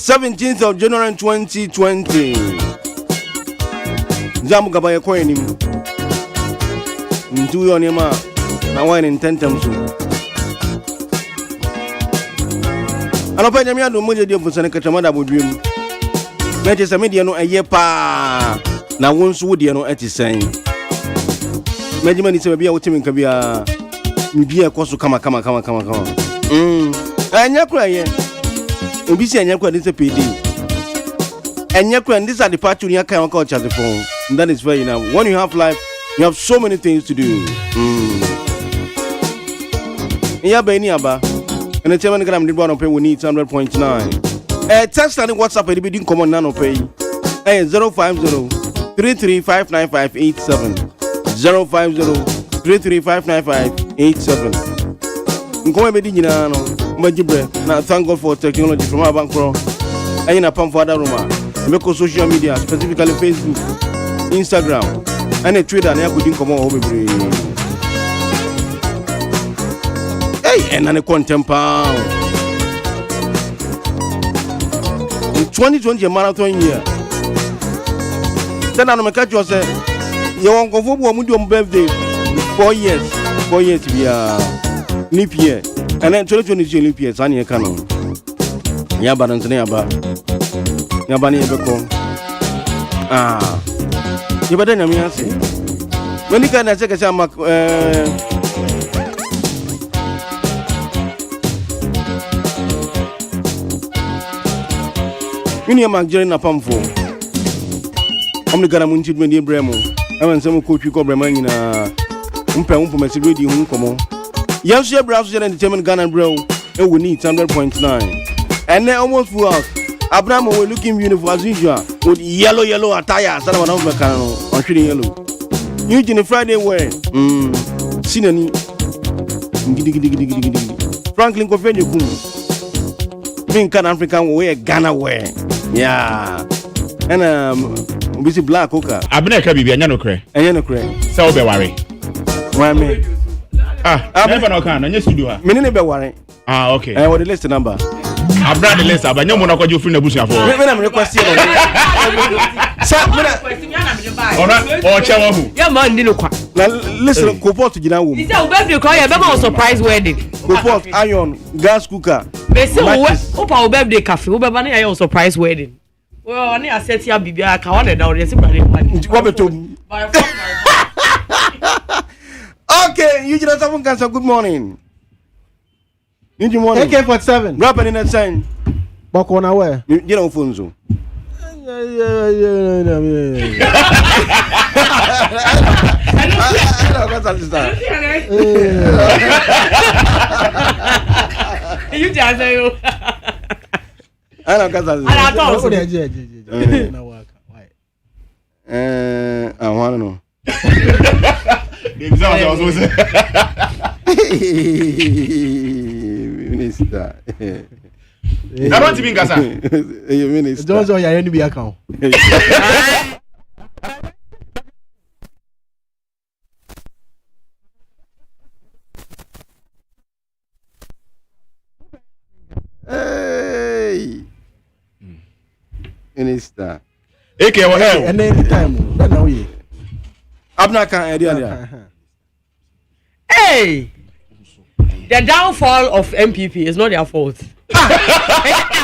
17th of January 2020. Jamu Gabaye Coinim. Do your name now wine in 10 times. I don't pay me a do deal for Seneca Chamada would dream. That is a mediano a year pa. Now once would you know at his saying. Medimani is a be out in Kabia. Be a cost to come. And you're crying. Ubisi and Yakwa is a PD. And Yakwa, and these are the part you can't call the phone. And that is very enough. When you have life, you have so many things to do. Yeah, Beniaba. And the 7 gram did one pay we need 100.9. Text and WhatsApp and be common nano pay. 050-3359587. 050-3359587. Nkome be dinina no majibre na thank God for technology from our bank pro. Ayi na pam for other room. Make social media, specifically Facebook, Instagram, and Twitter na yakudi nkomo ho bebre. Hey, and an contempa. 2020 marathon year. Then I catch you say you won't go for one birthday 4 years. 4 years to be leap year. And then 2020 leap year. Sani Kano. Yaban Yaba. Yabani Beko. You better than me. When you can take a samak. Union Magdalene upon 4. I'm the Garamunchi when you bremo. I want some coach you call Bremana. Umpa radio Uncomo. Yes, your browser and determined Ghana bro. And we need 100.9. And then almost full out. Abraham were looking beautiful as usual with yellow attire. Son of an Mecano on shooting yellow. Eugene Friday wear. Sinani. Franklin Coffee. Pink African wear Ghana wear. Yeah. And we see black coca. Abneka bibi anyano kre. Anyano kre. Say obe worry. Why me? Never no can. Anya studio. Me ne be worry. Okay. What the list number? Abra the list aba nyomo na kwaje ofri na busu afo. Me na me request here. Sa me na ora o chewa hu. Yeah man ndi no kwa. Na listen report gina wo. Is that birthday call you be my surprise wedding. Report iron gas cooker. Be say wo pa birthday cafe wo be ba na your surprise wedding. Well, I need a set here, baby. I can't down. Okay, you just have cancer. Good morning. Good morning. AK-47. Grab in that sign. Back on away. You know, Funzo. You just say you. I don't know. I want to know. Minister. I don't think that's a minister. Don't know your NB account. Hey. Minister. AK wa hell. And any time. That now you. Abna kan idea. Hey. The downfall of MPP is not their fault.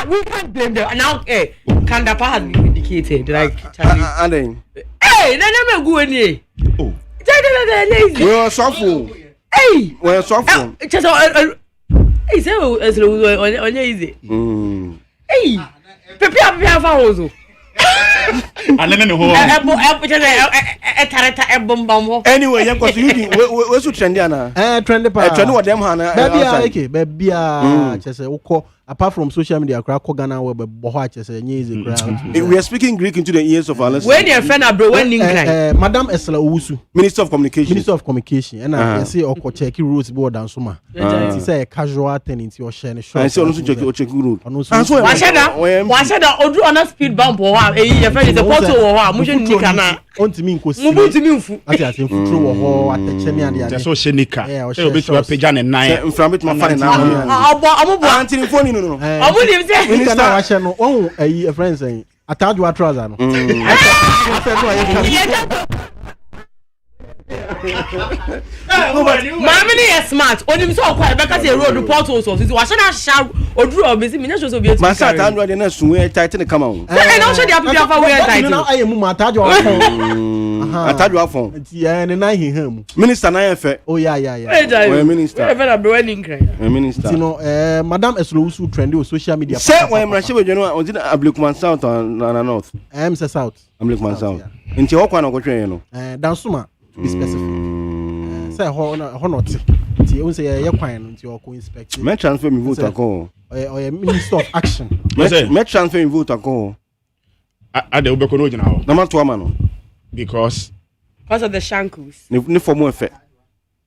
We can't blame them. Now, hey, Kandapa has been indicated. Like, and then. Hey, they never go in here. Oh. We are suffering. Hey. We are suffering. Just hey, so on easy. Hey. Prepare for also. Anyway, you got we should trend na. Trend what them hana. Baby just apart from social media crack Ghana we are speaking Greek into the ears of our listeners. When you friend bro when Madam Esla Owusu, Minister of Communication and I say oko check rules board and soma. It say casual thing into your share show. I say also check rule. And so why should that odu on speed bump or your friend is a photo or much nika na ontimi nkosi mubutimi mfu ati ati mfutro wo ho atechene ade ade so shenika e obi to page na nine mframit ma fine na amobo antini phone no no obu nim say minister na wa hye no won ayi a friend say ataju trouser no Mama is smart. Onim so kwa be ka say road portals so wa shana sha oduru obisi me show so be ma sa ta anu de na sunwe tight ne kama on say na show dey happy afa we tight no aye mu ataju afon ataju afon ti ya ne na hiham minister na yefe oh yeah we minister we na be wedding cry minister you know madam Eslowu trend on social media say when mrashe we no on Ablekman South na north say south Ablekman South nti ho kwa na kwetwe no dansuma to be specific say ho not ti o say ye kwan no nti o ko inspect me transfer me vote ako or minister of action me transfer me vote ako ade obeko no gina ho na ma to ama no because of the shankles ni for mo efe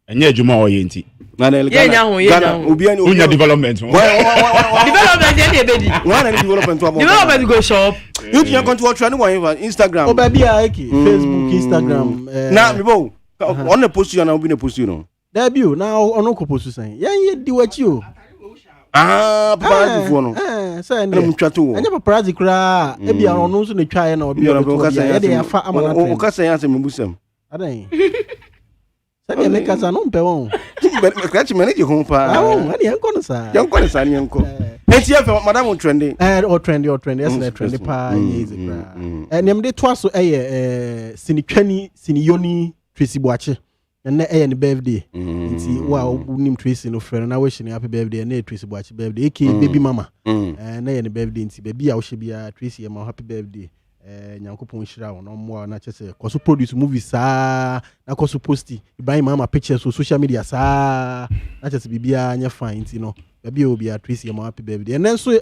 enye adwuma o ye nti na na Ghana obi ani unya development development dey bedi one any development to development go shop you can control try no one Instagram o ba bia eke Facebook Instagram na me bo on the post you na obi na post you no there be na ono ko post say ye di wachi o paparazzi fo no say na mtwato wo anya paparazzi kura e bia ono nso na twae na obi ye de afa amana trend o ka say ansem mbusam adan sabe me casa não pegou scratch manage ho pa ali enko no sa ni enko enti e fe madam trending o trend yes na trend pa yes kra nem de to aso sinitwani siniyoni Tracy Boache na ne birthday enti wa unim Tracy no friend na wish ni happy birthday na Tracy Boache birthday eke baby mama na ye ne birthday enti baby a wo hye bia Tracy ye ma happy birthday nyankopon hira wo no mo na chese koso produce movies saa na koso posti buy mama pictures so social media saa na chese bibia anya fine ti no baby obi a Tracy ma happy birthday and then so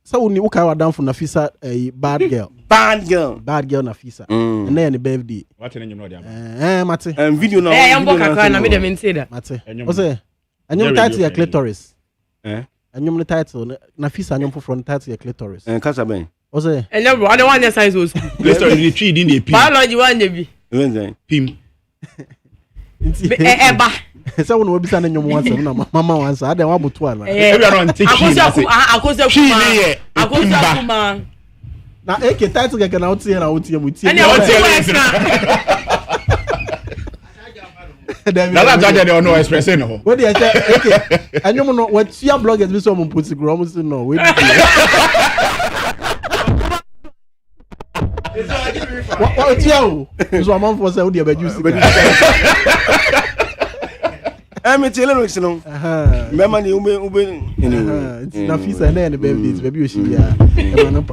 so ni uka wa down for Nafisa bad girl Nafisa and then the birthday what na nyum no dia mate video na yambo kakra na me dem nseda mate o say anyum title ya clitoris anyum no title Nafisa anyum for front title ya clitoris kasa ben o say enye bro ade one size o school clitoris ni tree din dey pim biology one dey bi wenzen pim eba say won obisa na nyum wansa na mama wansa ade wa boto ana e bia no ntiki akosia kuma na eke title keke na otie mutie ene otie na la jaje de ono express no we dey say eke anyum no what your bloggers be so mo put grow mo say no we what you so am for say we dey beju me tell lyrics no remember ni ube anyway Nafisa na birthday baby oshibia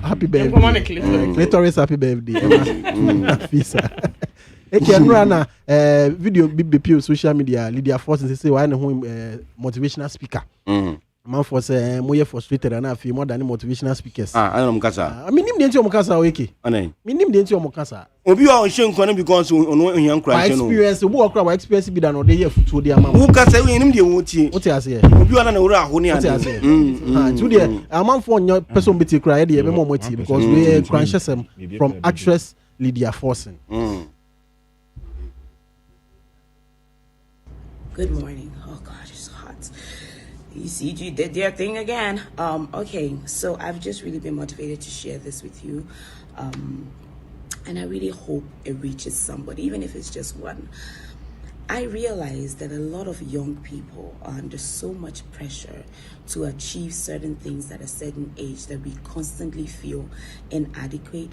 happy birthday clitoris happy birthday Nafisa eke nura na video bp social media Lydia Force say why na motivational speaker man for say moye frustrated na afi more than motivational speakers ana mkasa minim de enti omkasa o eke ana minim de enti omkasa obi wa on hye nkwana because ono ohia nkra no experience obi okra wa experience bi da no de ye futuo de ama wo kasa we nim de wo tie wo tie ase obi wa na wura aho ne ade to de amanfo onyo person beti kra de ye be mo moti because we crunchesem from actress Lydia Force. Good morning. Oh God, it's hot. ECG did their thing again. Okay, so I've just really been motivated to share this with you. And I really hope it reaches somebody, even if it's just one. I realize that a lot of young people are under so much pressure to achieve certain things at a certain age that we constantly feel inadequate,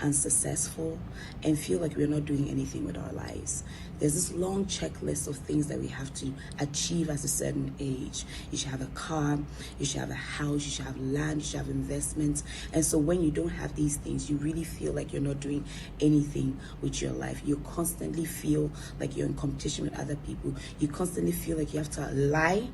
unsuccessful, and feel like we're not doing anything with our lives. There's this long checklist of things that we have to achieve at a certain age. You should have a car, you should have a house, you should have land, you should have investments. And so when you don't have these things, you really feel like you're not doing anything with your life. You constantly feel like you're in competition with other people. You constantly feel like you have to lie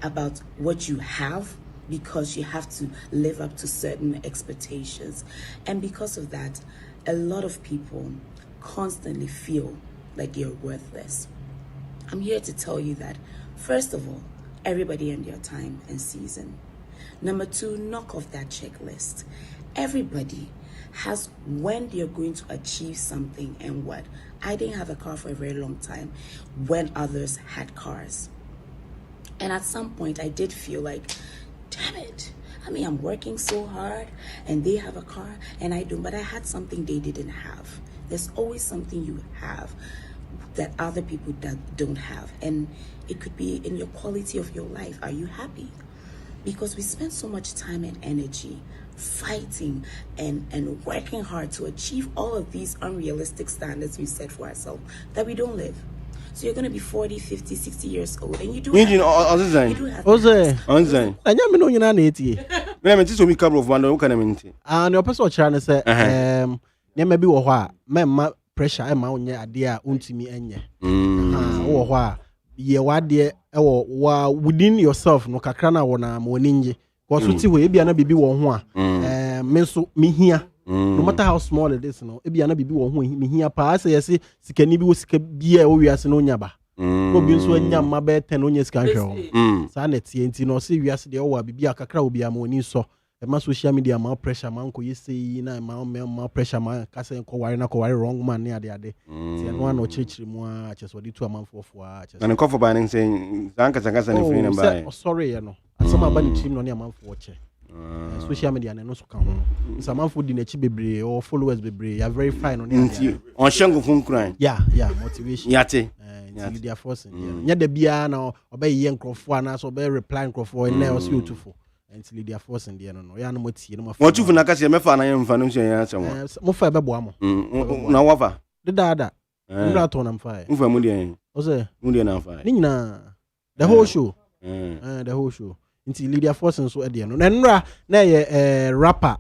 about what you have because you have to live up to certain expectations. And because of that, a lot of people constantly feel like you're worthless. I'm here to tell you that, first of all, everybody in their time and season. Number two, knock off that checklist. Everybody has when they're going to achieve something and what. I didn't have a car for a very long time when others had cars. And at some point I did feel like, damn it. I mean, I'm working so hard and they have a car and I don't, but I had something they didn't have. There's always something you have that other people don't have. And it could be in your quality of your life. Are you happy? Because we spend so much time and energy fighting and working hard to achieve all of these unrealistic standards we set for ourselves that we don't live. So you're going to be 40, 50, 60 years old and you do have pressure ma onye ade a untimi enye wo ho a ye wade wa within yourself no kakra na wona ma oni nje ko so ti ho e bia na bibi wo ho a me so me hia no matter how small it is no e bia na bibi wo ho me hia pa say yes sikani bi wo sika bia wo wiase no nya ba no bi nso anya ma be 10 onye sika hwe ho sa na tie nti no se wiase de wo bibi akakra wo bia ma oni so my social media ma pressure man ko yesi na ma pressure man ka say ko ware wrong man ne ade ti no na o chechiri mu a cheso di tu amanfo a cheso na ko for ban say zanka na free number sorry you know asama ba ni team no ne amanfo che social media na no so ka ho amanfo di na chi bebre or followers bebre ya very fine on ade on shango fun kran yeah motivation yate media force nya da bia na obey nkrofo ana so obey reply nkrofo na o si otufo until they are forcing the no ya no motie no mo tufu na kase me fa na yem fa no hye ya asem mo fa be boa mo na wafa de dada ndra to na mfa mo fa mo de o say mo de na fa ni nyina the whole show the whole show until leader forcing so e de no na ndra na ye rapper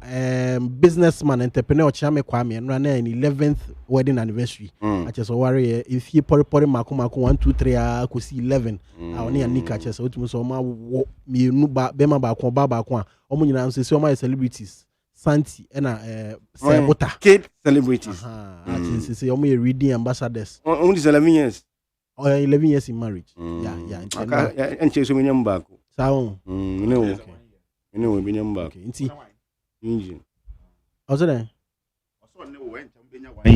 businessman entrepreneur Chame Kwame ndra na 11th wedding anniversary acheso ware if he pori mako 1 2 3 a ko si 11 a oni anika acheso otumu so ma mi nu ba be ma ba ko a omo nyina nso se o ma celebrities Santi na Sebota kid celebrities se o ma reading ambassadors only 11 years 11 years in marriage yeah enche so menyam ba ko sawo ene we menyam ba ko nti engine ozere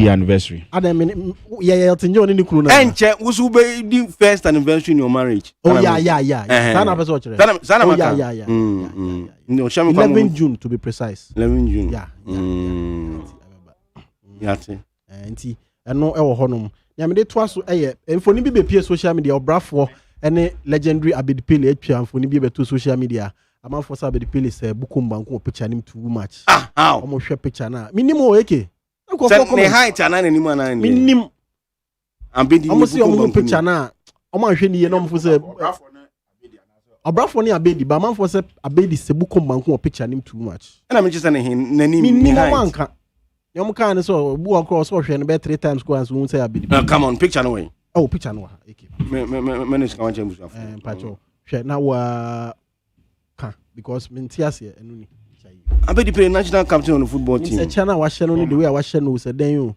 anniversary. Adam, yeah, tinjo ni kunu na. Enche usu be the first anniversary in your marriage. Oh yeah. Sana pesa ochre. Sana maka. Yeah. No, Chame 11 June to be precise. 11 June. Yeah. Yate. Enti eno e wo honom. Ya me de to aso eye enfoni bi be pie social media obrafo ene legendary Adjeti atwa enfoni bi be to social media. Amanfo sa Adjeti say bukumbanku picture nim too much. How? Omo hwe picture na. Minimo eke. Ne height ana ni mu ana ni. Minim. Ambedi ni. Omo si omo picture na. Omo ahwe ni ye no mfo say Obrafo ni Adjeti ba manfo say Adjeti se bukumbanku picture nim too much. Na me chese ne nani. Minim wanka. Yom kan so bu across so hwe no be 3 times go as we say Adjeti. Come on, picture no way. Oh, picture no. Okay. Me ne ska wanche musu afo. Pacho. Hwe na wa ka because mentiase enu ni. Adjeti play national captain on the football team. It's a channel wa share no the way wa share no say den you.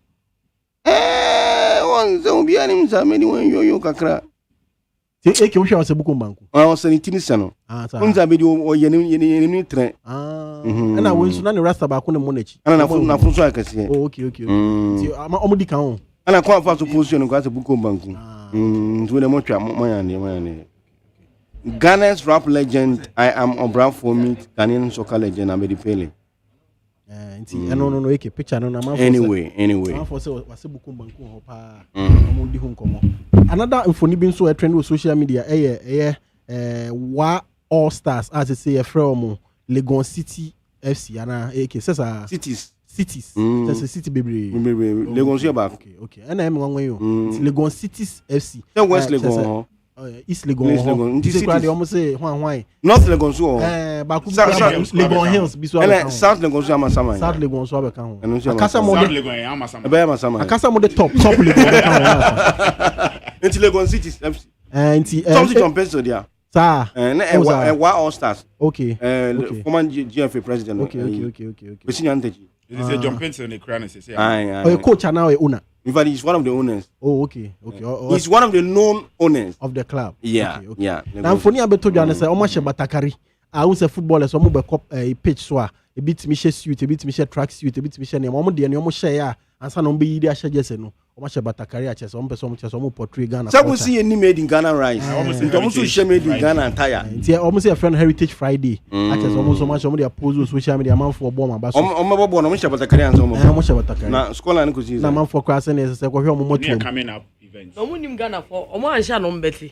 Won ze obi ani msa me ni won yo kakra. Ti eke wo hwe wa se bukumbanku. O se ni tinisa no. Unza Adjeti o ye ni tre. Na wo nsu na ne rasta ba ko ne monachi. Na funso akase. Oh, okay. Ti omo di kan o. Ana kwa fa so position ko ase bukumbanku. Ntu ne mo twa mo ya ne. Ghana's rap legend, I am Obra for me, Ghanaian soccer legend, Adjeti. No, eke picture no na Anyway. For say wase bukumbanku ho pa. Omo di hu nkomo. Another infoni bi nso e trend with social media wa all stars as I say from Legon City FC ana eke sesa cities. That's a city baby. Legon so back. Okay. And I'm one way yo. Legon Cities FC. Then West Legon. East Legon. This is they almost say why. North Legon so. Baku Legon Hills biso aba. South Legon so amasama. South Legon so aba kan. Akasa mo South Legon amasama. Ebe amasama. Akasa mo the top Legon kan. Until Legon Cities FC. Nti something compare to there. Sir. Why all stars. Okay. Former GFA president. Okay. Besinya Nteji. It is a jumping to the crown say. Oh, coach now a owner. In fact, he's one of the owners. Oh, okay. He's one of the known owners of the club. Yeah. Now, for me, I bet to you, say, "Omo she batakari." I won't say footballers some be cop a pitch so a bit me suit a bit me track suit a bit me share mom dey no share ansa no be dey share jese no o ma share batakari a chese o person chese o portray Ghana so we see any made in Ghana rice almost share made in Ghana attire ntia almost a friend Heritage Friday a chese almost so much dey post social media man for bomb ba so o ma bobo no mo share batakari ansa mo share batakari na scholar no ko see na man for class na say ko hwe o mo moto coming up events no munim Ghana for o mo ansha no mbeti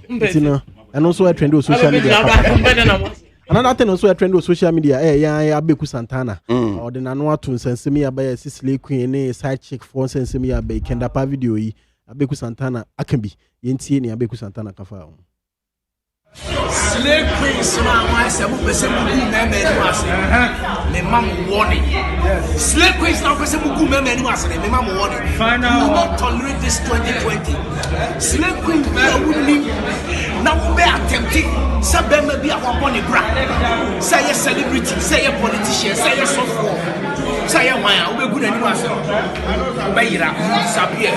mbeti and also a trend on social media. Another thing also a trend on social media. Yeah, Abeku Santana. Or the Nanua to send me a Slay Queen, side chick for send me a Kenda pa video. Abeku Santana, I can be. Yenti ni Abeku Santana kafa. Slay Queen, so I said, me mom warning. Slay Queen, now person who me mom warning. We will not tolerate this 2020. Slay Queen, now we be attempting. Some may be our money brand. Say a celebrity, say a politician, say a software, say a wine. We good anymore. Bayra, Sabia.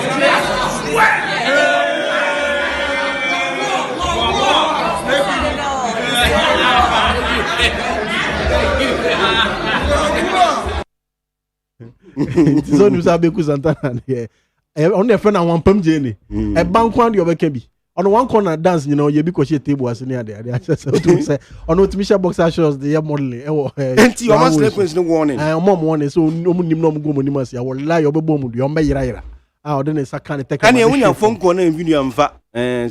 So nous Abeku Santana here. On the friend and one pump journey. A bank one the other be. On one corner dance, you know, you because your table was near there. They just say on no Misha boxer shows the modeling. And you must let no warning. Mom warning so no go monimus. I will lie your bomb with your mayor. Then it's a kind of take. And you phone corner and video and fat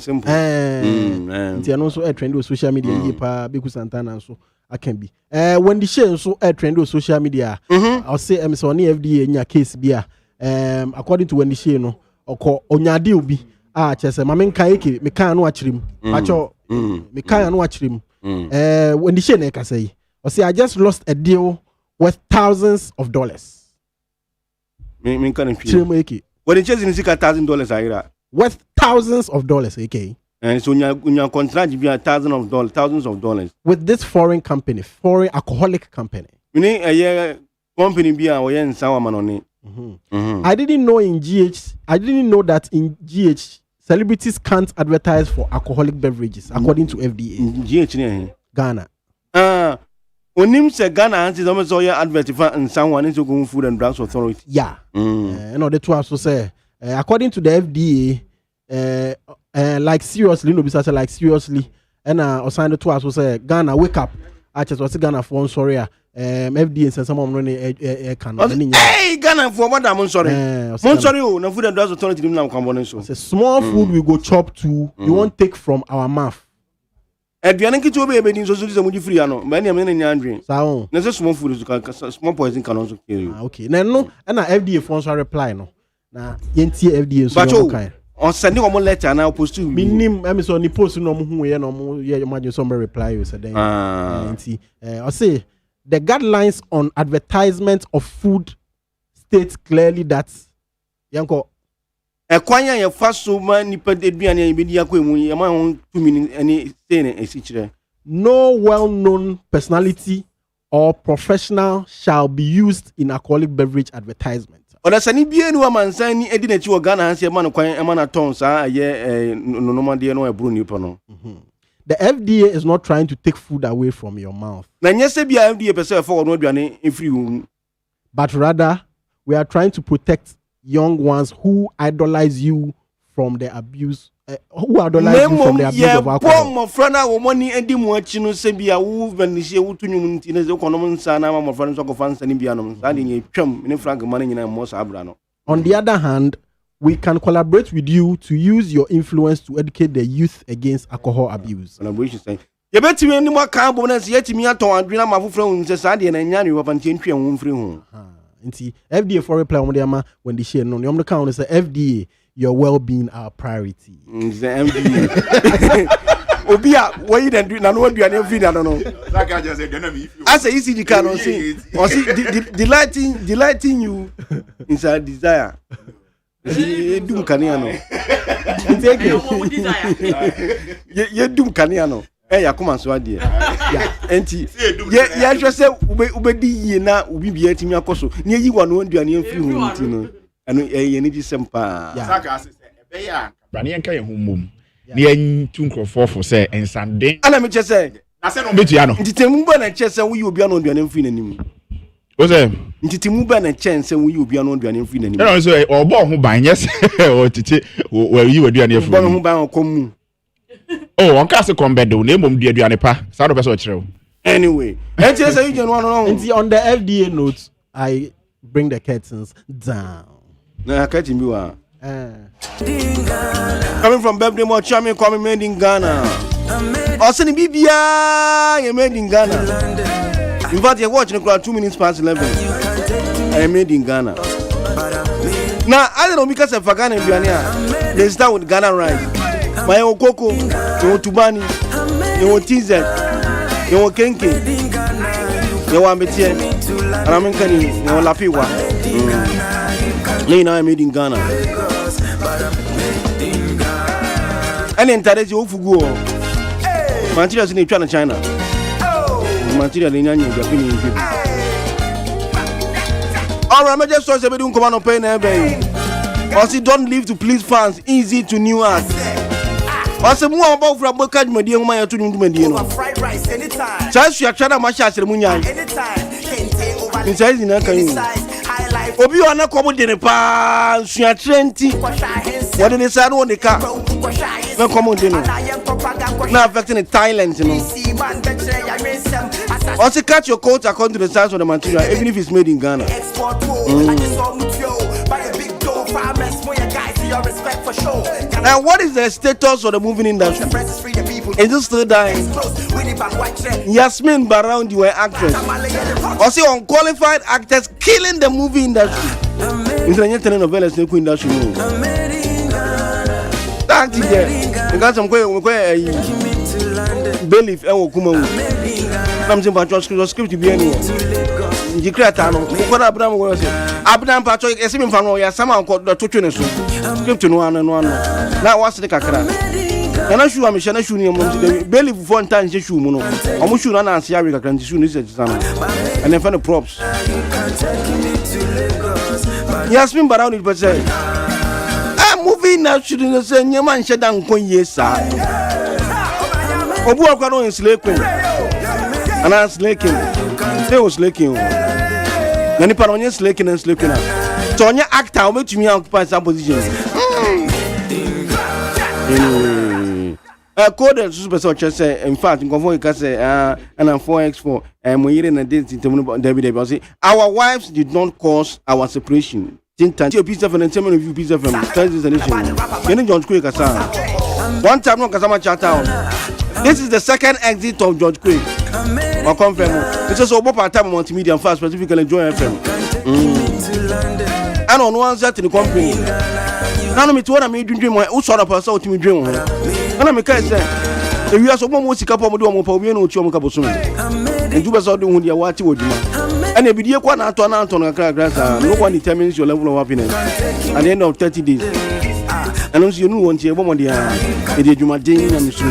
simple. And also a trend on social media. Abeku Santana so I can be. When the share so a trend on social media, I'll say so on FDA in your case beer. According to when the share no or onyadi ubi. Chese mamen kaiki me kan no achrim acho me kan no achrim when the shene ka say o say I just lost a deal worth thousands of dollars me kan feel when the chase in $1,000 aira worth thousands of dollars okay and so your contract be thousands of dollars with this foreign alcoholic company meaning a company be a yen sawa manoni. I didn't know that in GH celebrities can't advertise for alcoholic beverages according to FDA. GH Ghana. Onim se Ghana has almost all your advert and someone is going Food and Drugs Authority. Yeah. The two also say according to the FDA, like seriously, no be like seriously, and the two also say Ghana wake up. I just was Ghana for sorry. FDA and some of them hey Ghana for what I'm sorry. No Food and Drugs Authority now come so. Small food we go chop to. You won't take from our mouth. Aduane kitu obe ebe din so so mu free ano. Ba na me na nyandwen. Sao. Na say small food small poison can also kill you. Okay. No na FDA for so reply no. Na yentie FDA so no kind. On send you one letter now post to minim em so ni post no mo hu ye no mo ye imagine some reply you say then. I say the guidelines on advertisement of food states clearly that yanko ekwanya ye faso ma nipa eduane ye bedi akwemu ye ma hon tumi ani say na esichire no well-known personality or professional shall be used in alcoholic beverage advertisement. Oda sani bie nu amansan ni edi na chi wo Ghana hanse ma no kwan e ma na ton sa ye no de no e buru ni no. The FDA is not trying to take food away from your mouth. Na nyese bia FDA pese for no aduane efri wu. But rather we are trying to protect young ones who idolize you from the abuse of alcohol. Mo frana wo money edi mo achi no se bia wo vanishie wo tunum nti na ze konom nsa na mo frana so ko fansa ni bia no sa de nye twam ne frag man nyina mo sa abra no. On the other hand, we can collaborate with you to use your influence to educate the youth against alcohol abuse. Collaboration say ye betimi ni mo kan bo na se yetimi aton adwena ma fofra hu se sa de na nya ne wo pantie ntwe hu mfiri hu. Nti FDA for reply on the when the share no the count say FDA your well-being our priority. The FDA obia why then do na no aduane free na no that guy just say gonna be as a ECG card on see delighting you inside desire. Ye dum kania no ye dum kania no ya come so ade ya enti ye hwe se ubedi yi na ubi bia timi akoso ne yi wa no aduane afiri hu nti no eno ye ni di sempa saka se ebe ya brane yanka ye hummom near two crop for say and Sunday. And let me just say, I said on Bitiano. Ntitemba na chance we will be on duane mfi nanim. O say Ntitemba na chance we will be on duane mfi nanim. No so obo ho ban yes o tete we yi waduane afu. Obo ho ban okomu. Oh, on cast combedo na emom duane pa. Sa do be so kire. Anyway, and just say you no. On the FDA notes, I bring the curtains down. Na curtain bi wa. Coming from birthday more charming Kwame made in Ghana. Also the Bibia you made in Ghana. In fact, you're watching the 2 minutes past 11. I made in Ghana. Now, I don't know because of Ghana and Biania. They start with Ghana rice. My Okoko, you Tubani, you TZ, you Kenke, you Ambetie, and I'm in Kani, you Lapiwa. Now I made in Ghana. And in Tadesi Ufugo, materials in China. Material in Yan, Japanese people. All right, I just saw somebody who come on pay never. Also, don't live to please fans. Easy to new art. Also, more about from Bokaj Media, my to Media. Just you are trying to match as the Munya. Inside in a canoe. Obi on a common dinner pass. You are 20. What did they say on the car? No common dinner. Now affecting the Thailand, you know. Also catch your coat according to the size of the material, even if it's made in Ghana. Now, what is the status of the movie industry? Is it still dying? Yasmin Baround, you were actress. Also, unqualified actors killing the movie industry. International novelas in the industry. That's it. Because I'm going belief and Kuma. Something about your script to be anywhere. You create a what Abraham was Abraham Patrick, a similar family, somehow called the Tutunes. Script to one and one. Now, what's the Kakara? And I'm sure I'm shooting belief for 1 time. You know, I'm sure I'm not Sierra can soon is and then find the props. Yasmin Baround it, but say, I'm moving now, shouldn't say, your man shut down, yes, sir. Obu akwado in slaking. And I'm slaking. They was slaking. Nani pa onye slaking and slaking. So onye actor will make me occupy some position. Code super such say in fact confirm can say and I'm 4x4 and we in a date David say our wives did not cause our separation. Tinta piece of entertainment review piece of Thursday's edition. Any George Quick asa. One time no kasama chat out. This is the second exit of George Quick. I confirm. It's also about part-time multimedia and fast, specifically Joy FM. And on one side in the company. Now me to what I made dream. Who saw the person to me dream? And I make say, if you are so much music up on do more power, no chum cabosun. And you was all doing your watch with you. And if you are not on no one determines your level of happiness at the end of 30 days. And also you know one year woman dia e dey djuma den na misu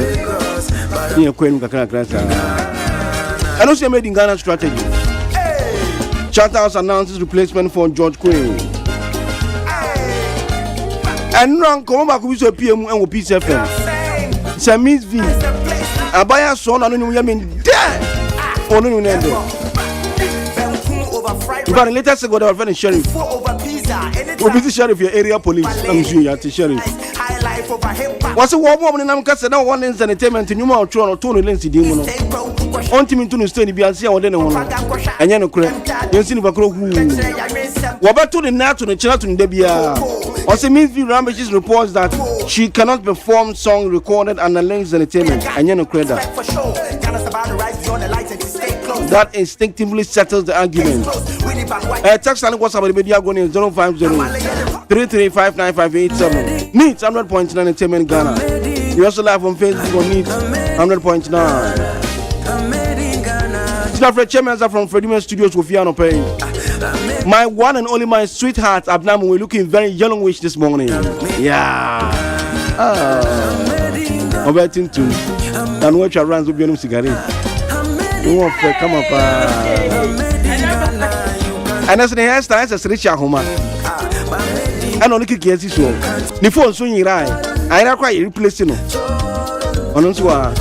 ni ekwen kakra krasa and also made in Ghana strategy. Charterhouse announces replacement for George Queen. And run come back with a PM and Peace FM. Samis V abaya son anu you mean there onu nu nendo but later say go the friend sheriff we be sheriff your area police I'm sure you are sheriff what's one woman na mka say na one entertainment nyuma otro no to no lensi din mu no ontimi to no stay bi anse wode ne ho no enye no kure yensi ni bakro hu wo beto ne na to no chira to ne da bia also means the Rambages reports that she cannot perform song recorded under Links Entertainment enye no kure that instinctively settles the argument. Text and WhatsApp the media going 050-3359-587. Neat 100.9 Entertainment Ghana. We also live on Facebook on Neat 100.9. Snafre Chairman from Freddie Studios with Fiano Pay. My one and only my sweetheart Abnam, we're looking very yellowish this morning. Yeah. I'm betting too. And watch your runs with your cigarette. You want to come up and as the hairstyle as a rich home. And only kick yes, so the phone swinging right. I don't quite replacing it. On also, I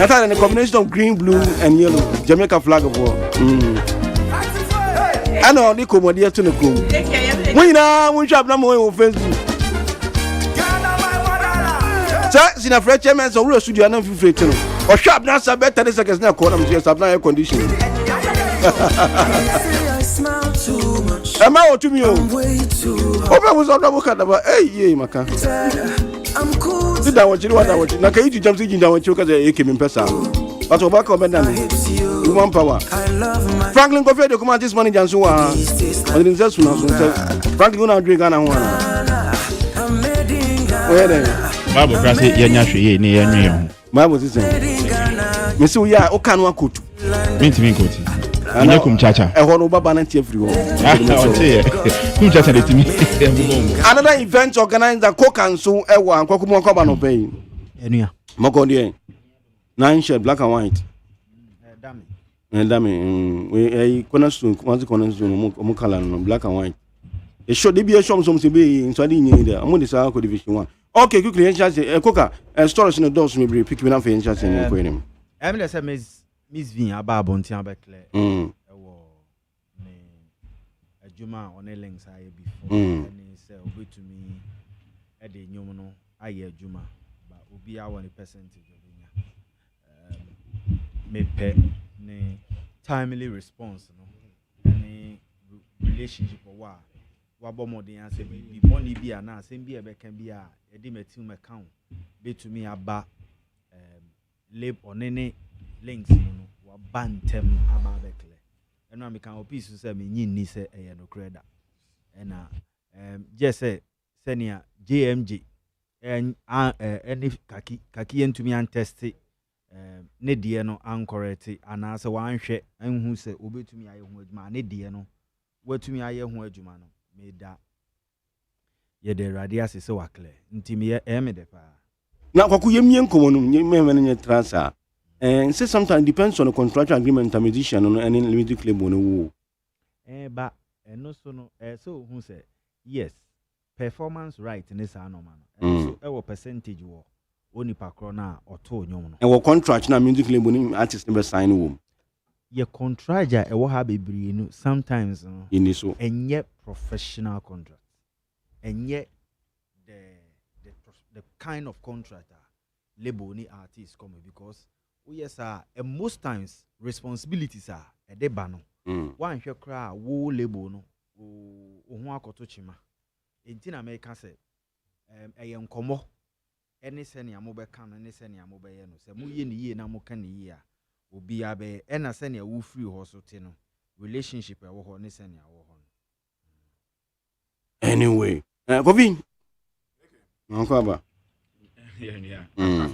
thought in a combination of green, blue, and yellow, Jamaica flag of war. I know the commodia to the cool. We now we shop no more Facebook. Sir, in a French chairman, so real studio, no free or shop now, so better than seconds now, call them just have no condition. Am I to me? I was on the book about 8 years, Maka. I'm cool. Sit down, what you want, what you like. You jump in down with you because you came in person. But over comment on you want power. Franklin Coffee, the command this morning, Jansua. On the insert soon. Franklin, going to drink and one. Where then? Bible Crassi, Yanyashi, near me. Bible is saying, Miss Uya, Okanwa Kutu. Mint me, Kuti. And you come, Chacha. I want to balance everyone. Come, Chacha, to me. Another event organized the Cook and so Ewa and Kokumo Kobano Bay. Enya. Mokondie. 9 shade, black and white. Damn, we a cornerstone, once a cornerstone, Mukalan, black and white. It should be a shop some to be in Sardine there. I'm on the South Division 1. Okay, quickly, a cooker, and storage in the doors may be picking up in chasing and quitting. Miss Vin about Bontian Beckley. A Juma on a links I before. And he said, "Obey to me at the Numono, I hear Juma, but will be our percentage of me pet timely response. Any relationship or what? What more than answer be money be an answer, be a can be a dimetum account. Be to me about live on any links, bantem about Beckley. And I become a piece of me, ni say a no credit. And just say, Senia JMG and any kaki and to me and test it. Nediano ancoreti and answer one share and who say, Obey to me, I would my Nediano. Where to me, I am where Jumano made that. Yet the radias is so clear. Intimia emedepa. Now, Kokuyam common, you may manage transfer. And say sometimes depends on the contractual agreement a musician on any limited claim on a woo. But and no so so who said yes, performance right in this anoman. So our percentage war only per crona or two young. And what contract now music label artist never sign womb. Your contract I will have a brino sometimes in this so and yet professional contract. And yet the kind of contractor label ni artists coming because yes, sir. And most times responsibilities are a debano. One shall cry, woo label no, who kotochima. In Tina America say, a young como, any senior mobile can, any senior mobile, no, Samuy ye namo can year, will be a bay, and a senior woo free horse tino, relationship a war, any senior war. Anyway, Govin. Uncover. Yeah. I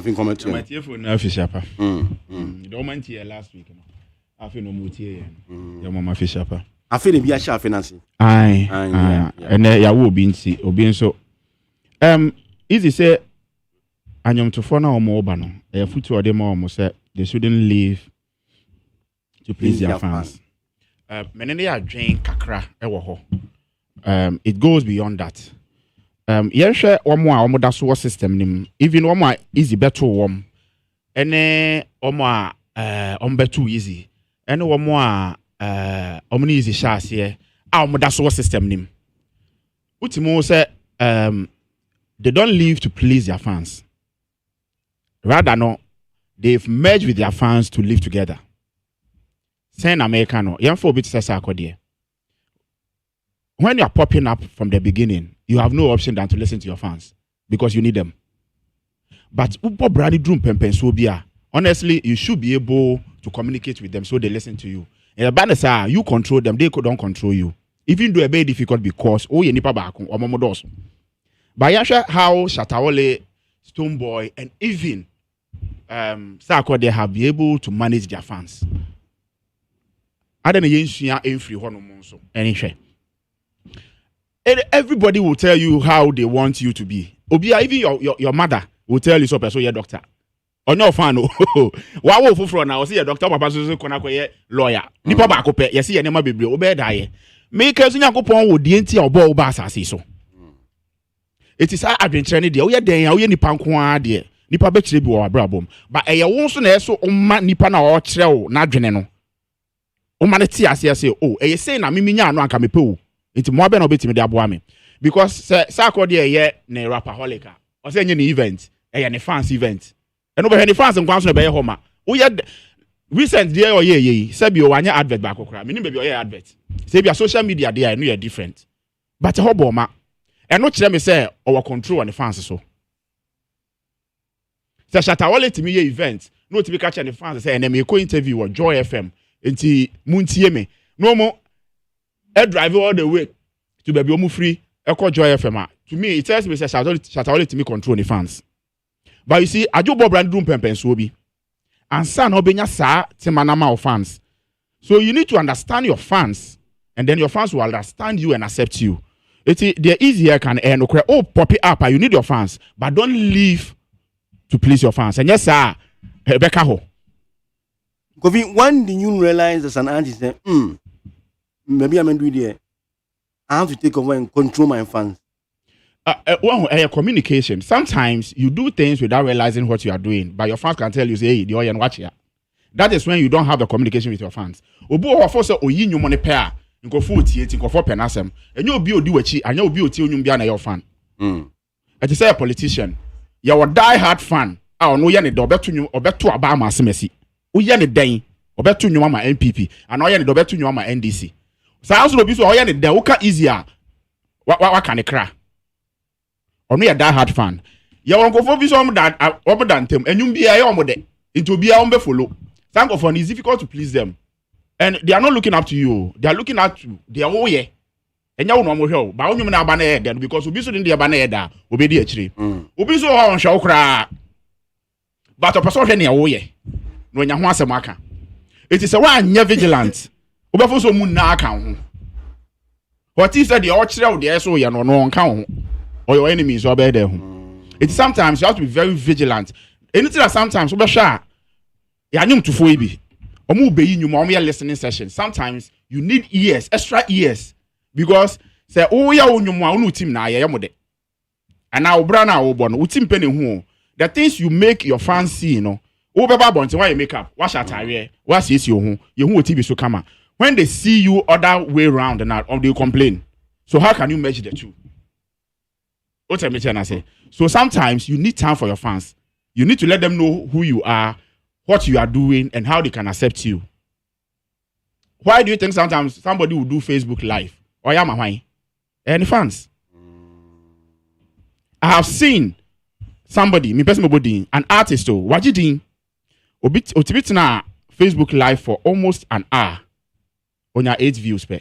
think comment to my telephone official. You don't mind here last week. I feel no more here. Your mama official. I feel be a sharp finance. Aye. And ya will be in so. Easy say anyom to for now more bano. A foot or them almost said they shouldn't leave to please their fans. Many are drink kakra ewo ho. It goes beyond that. Share one more that's what system nim. Even one more easy better warm. Any one more better easy. Any one more easy chassis here. That's what system nim. Ultimo say they don't live to please their fans. Rather no, they've merged with their fans to live together. Send Americano, young for bit says when you are popping up from the beginning, you have no option than to listen to your fans because you need them. But Upo Brady Drum Pempen Sobia, honestly, you should be able to communicate with them so they listen to you. And the banners are you control them, they don't control you. Even though it's very difficult because you nipa back or momodos. But yasha how Shatawole, Stoneboy, and even Sako they have been able to manage their fans. I don't know free one so anything. Everybody will tell you how they want you to be. Obia, even your mother will tell you so person your doctor. Or no fan. Why will for now see a doctor papa so kona koye lawyer. Nipa ba ko pe yesi ye nema bebre obe da ye. Make us nyakopon wo die nti obo ba asase so. it is adventure ne de wo ye den wo ye nipa nko a de nipa be kire bi wo abrabom but eye wo so na eso umma nipa na wo kire wo na adwene no umma ne ti ase oh eye say na miminya no anka mepe wo nti mo abe na obetimi de aboa me because say akọ de eye ne rapaholic o say nye ne event eye ne fans event eno be ne fans nkwan so na be ye homa wo ye recent dey o ye say bi o wanya advert ba kokora me nim be bi o ye advert say bi social media dey no ye different but hobo ma eno kire me say our control on the fans so say Shatawale timi ye event no timi catch the fans say na me ko interview with Joy FM enti muntie me no mo e drive all the way to baby omu free e call Joy FM to me it tells me say Shatawale timi control the fans but you see ajobo brand room pempen so bi ansa na obenya saa timanama of fans so you need to understand your fans and then your fans will understand you and accept you. The easier can earn pop it up. You need your fans, but don't live to please your fans. And yes, sir, Rebecca ho. When did you realize as an artist that maybe I'm doing it? I have to take over and control my fans. Communication. Sometimes you do things without realizing what you are doing, but your fans can tell you, say, hey, the and watch here. That is when you don't have the communication with your fans. Obu or force or yin you money pair. Nko fu tie nko for penasem enye obi odi wachi anya obi oti onwum bia na your fan it is a politician your die hard fan no ye ne do beto nwum obeto aba ma asemasi wo ye ne den obeto nwum ama NPP and o ye ne do beto nwum ama NDC sa also obi so o ye ne den wo ka easier wa ka ne kra ono ye die hard fan ye won ko fo bi so omo ntem enwum bia ye omo de into bia omo be follow thank God for it's difficult to please them. And they are not looking up to you. They are looking at you. They are oh yeah. And you know more help. But only na bana then because we so in the bana da obedi achire. Obi so on show kra. But a person here oh yeah. No nya ho asem aka. It is a one nya vigilant. Obefo so mu na aka ho. What is that the ochire there so ya no nka ho. Or your enemies so be there ho. It is sometimes you have to be very vigilant. Anything that sometimes obesha ya nyum to fo ibi. Listening session. Sometimes you need ears, extra ears, because say oh ya unu team na ya mode. And now brana obon utim penny who the things you make your fans see, you know. Oh baba bonti why you make up? Wash atare, wash is you who TV so come. When they see you other way around and or they complain. So how can you measure the two? What I mention I say. So sometimes you need time for your fans. You need to let them know who you are, what you are doing, and how they can accept you. Why do you think sometimes somebody will do Facebook Live? Or yama why? Any fans? I have seen somebody, me person an artist, wajidin, obit na Facebook Live for almost an hour on your 8 views per.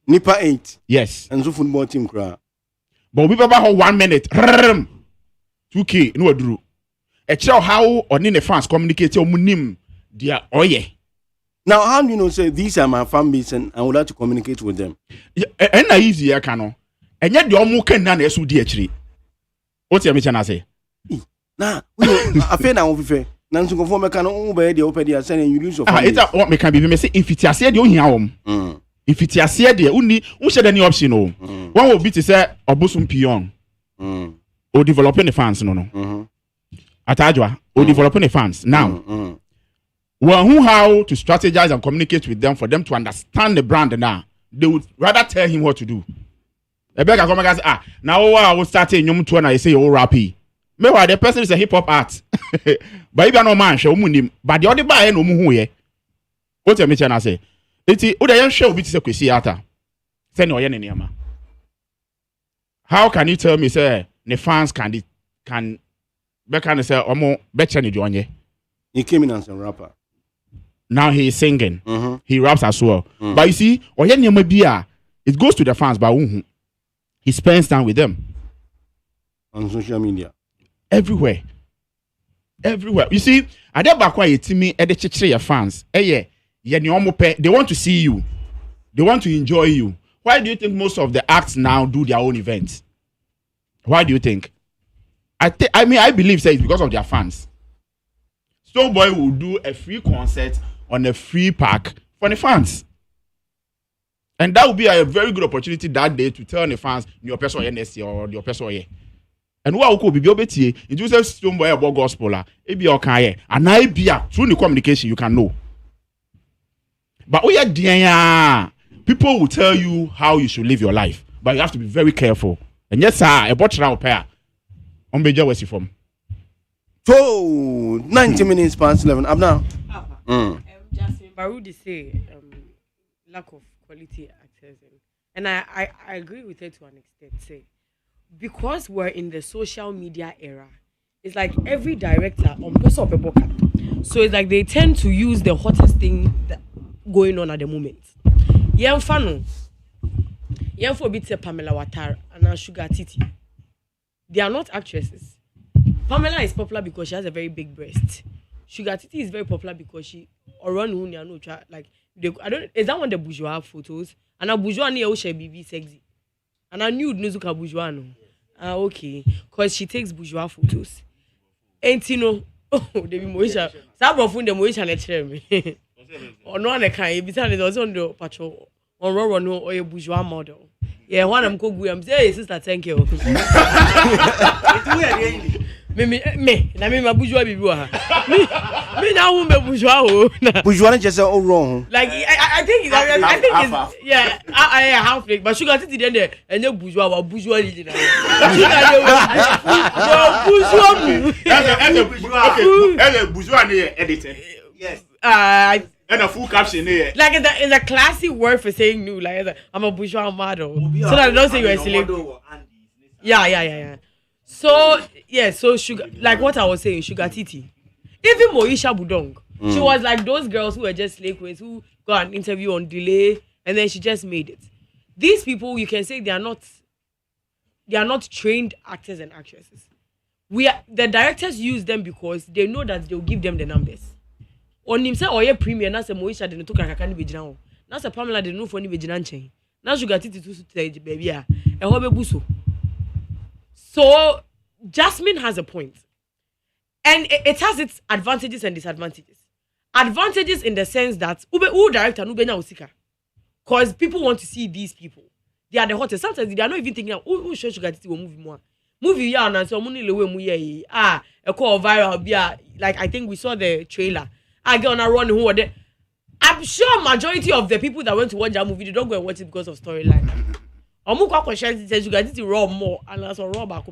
Nipa 8. Yes. And so football team cry. But we about 1 minute. 2K no drew. A show how or the fans communicate munim their oye. Now, how do you know say these are my fan base and I would like to communicate with them? And easy I can. And yet the omu can none as would actually. What's your mission? I say. Nah, I feel now fair. Nancy conform a canon over the open sending you use of it's what me can be say if it has said you here. If it has said there only who said any option no. One will be to say obusum pion. Or developing the fans no. Atajwa or developing the fans now. Well, who how to strategize and communicate with them for them to understand the brand now? They would rather tell him what to do. A beggar come and say, now I will start in your two and I say you're rappy. Meanwhile, the person is a hip hop art. But if you're no man, show munim. But the other buy no mu here. What's your mission? I say. It's the show bit a quiziata. Send your yen. How can you tell me, say, the fans can Beckham say omo better ni joanye. He came in as a rapper. Now he is singing. He raps as well. But you see, it goes to the fans, but he spends time with them. On social media. Everywhere. You see, I don't back why to me at the your fans. They want to see you. They want to enjoy you. Why do you think most of the acts now do their own events? Why do you think? I believe it's because of their fans. Stoneboy will do a free concert on a free park for the fans. And that would be a very good opportunity that day to tell the fans your person or your person. and who could be obeti it was a stone boy about gospel e be okay and I be through the communication you can know but we are people will tell you how you should live your life but you have to be very careful and yes sir a botch now pair on major west from so 90 minutes past 11 up now Jasmine Barudi say lack of quality actors and I agree with her to an extent say because we're in the social media era, it's like every director on person of a book. So it's like they tend to use the hottest thing going on at the moment. Yemfano, Yemfo bit Pamela Watar and Sugar Titi. They are not actresses. Pamela is popular because she has a very big breast. Sugar Titi is very popular because she around no like I don't is that one the bourgeois photos and a bourgeois near Osha BB sexy. And I knew Nizuka bourgeois no. Okay, because she takes bourgeois photos. Ain't you know? Oh, they be Moisha. Some of them Moisha lecture me. Or no one can. Besides, it was on the patrol on Roro no or a bourgeois model. Yeah, one of them could go. I'm saying, sister, thank you. Me, na me bourgeois be me now who be bourgeois. Bourgeois just all wrong. Like I think it's yeah, I half like but Sugar Titi then there and you bourgeois bourgeois bourgeois. Okay, bourgeois near edited. Yes. And a full caption here. Like it's a classy word for saying new. Like I'm a bourgeois model, so that I don't say you're a slave. Yeah. So yeah, so Sugar, like what I was saying, Sugar Titi, even Moisha Budong, she was like those girls who were just slave queens who got an interview on delay and then she just made it. These people, you can say they are not trained actors and actresses. The directors use them because they know that they'll give them the numbers. On himself or your premiere, na se Moisha didn't took a can be general. Na se Pamela didn't know for any vigilant chain. Na Sugar Titi to say baby a hobe buso. So Jasmine has a point. And it has its advantages and disadvantages. Advantages in the sense that who director no benya usika. Because people want to see these people. They are the hottest. Sometimes they are not even thinking who should Sugar Titi will movie more. Movie yeah and so money lewe mu ye a call viral be like I think we saw the trailer. I get on a run who there. I'm sure majority of the people that went to watch that movie they don't go and watch it because of storyline. Omukwa question says Sugar Titi raw more and also raw back.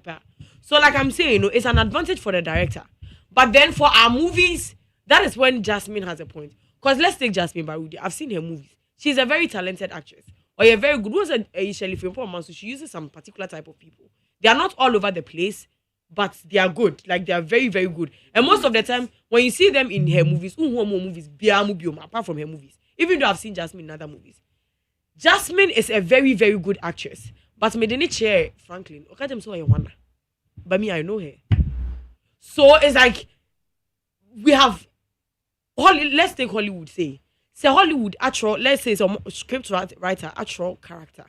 So like I'm saying, it's an advantage for the director. But then for our movies, that is when Jasmine has a point. Because let's take Jasmine Barudi. I've seen her movies. She's a very talented actress. Or a very good. Who's a Shelley performance? So she uses some particular type of people. They are not all over the place, but they are good. Like they are very, very good. And most of the time, when you see them in her movies, apart from her movies, even though I've seen Jasmine in other movies, Jasmine is a very, very good actress. But me didn't chair Franklin. But me, I know her. So it's like we have let's take Hollywood say Hollywood actual, let's say some script writer, actual character.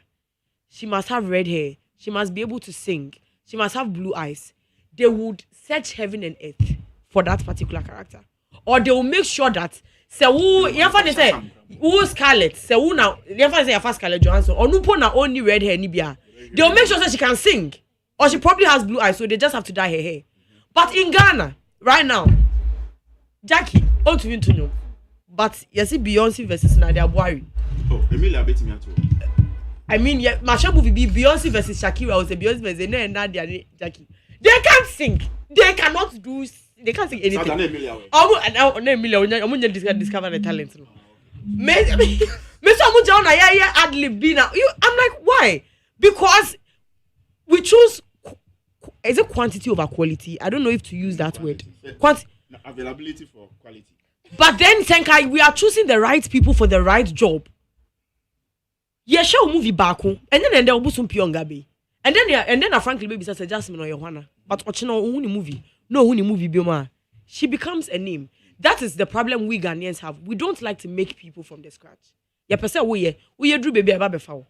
She must have red hair, she must be able to sing, she must have blue eyes. They would search heaven and earth for that particular character. Or they will make sure that who Scarlett, who now Scarlett Johansson, or no na only red hair nibia. They will make sure that she can sing. Or she probably has blue eyes, so they just have to dye her hair. But in Ghana, right now, Jackie, on to know. But you see Beyonce versus Nadia Buhari. Oh, Emilia bet me too. I mean, yeah, my show movie be Beyonce versus Shakira, or the Beyonce versus Nadia Jackie. They can't sing. They cannot do. They can't sing anything. I'm discover the talent. I'm like, why? Because we choose. Is it quantity over quality? I don't know if to use that word. Availability for quality. But then, Senkai, we are choosing the right people for the right job. Yeah, show movie back home, and then there will be some piongabe. And then frankly, baby says Jasmine or Johanna. But watching no movie bioma, she becomes a name. That is the problem we Ghanaians have. We don't like to make people from the scratch. Yeah, person we do baby ababefa.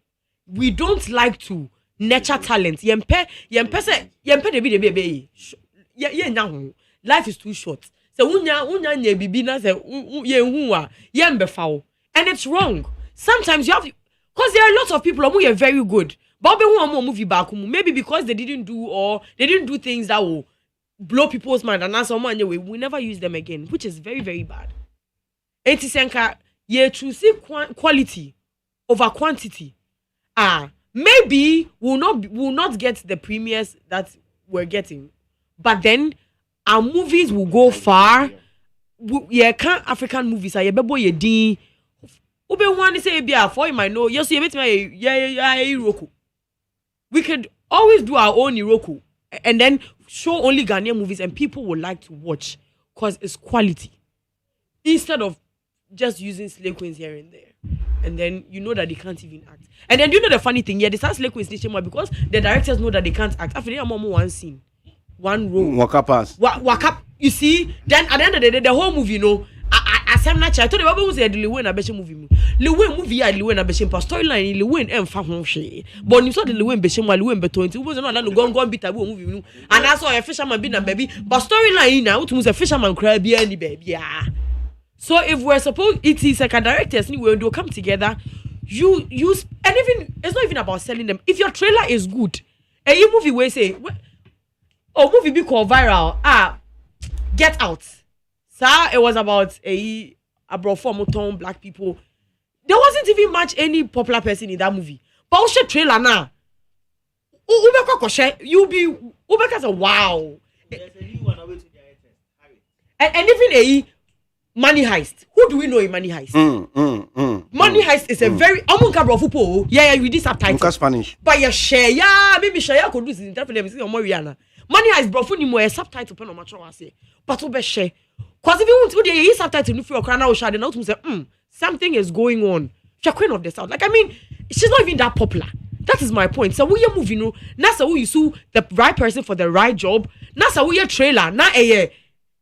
We don't like to nurture talent. Yempe the baby. Yeah, life is too short. So unya nye bibi na se ye huwa yembefa. And it's wrong. Sometimes you have because there are lots of people who are very good, But one movie back, maybe because they didn't do things that will blow people's mind, and that's someone anyway, we never use them again, which is very, very bad. 80 Senka, yeah, choosing quality over quantity. Maybe we'll not get the premieres that we're getting, but then our movies will go far. Yeah, can't African movies are bebo ye din. Ube one say bia for you might know. Yes, you yeah Iroko. We could always do our own Iroko and then show only Ghanaian movies, and people would like to watch because it's quality instead of just using slave queens here and there. And then you know that they can't even act. And then you know the funny thing, yeah, they start slave queens because the directors know that they can't act. After they have one scene, one role. Waka pass. Waka. You see, then at the end of the day, the whole movie, you know, I told the Bible was a Liwen Abeshe movie. Liwen movie, I Liwen Abeshe storyline, Liwen and Fahonche. But you saw the Liwen Beshem while Liwen Beton, it was not going bit a movie. And I saw a fisherman being a baby, but storyline now, it was a fisherman cry, be any baby. Yeah. So if we're supposed, it is like a directors, anyway, they'll come together, you use, and even, it's not even about selling them. If your trailer is good, and you movie where say, movie be called viral, Get Out. Sir, it was about a broformoton black people. There wasn't even much any popular person in that movie. But what's your trailer now? You'll be Ubeka say wow. There's a new one away to the and even Money Heist. Who do we know in Money Heist? Money Heist is a very yeah, you read this subtitle. Spanish. But you share, maybe share could do this in Moriana. Money Heist bro ni mo a subtitle pen on my say. But to be share. Cause if you want to the subtitle if you cry now share now to say something is going on. She's Queen of the South. Like I mean, she's not even that popular. That is my point. So we are moving, you know. Nasa who you sue the right person for the right job. Nasa we a trailer. Na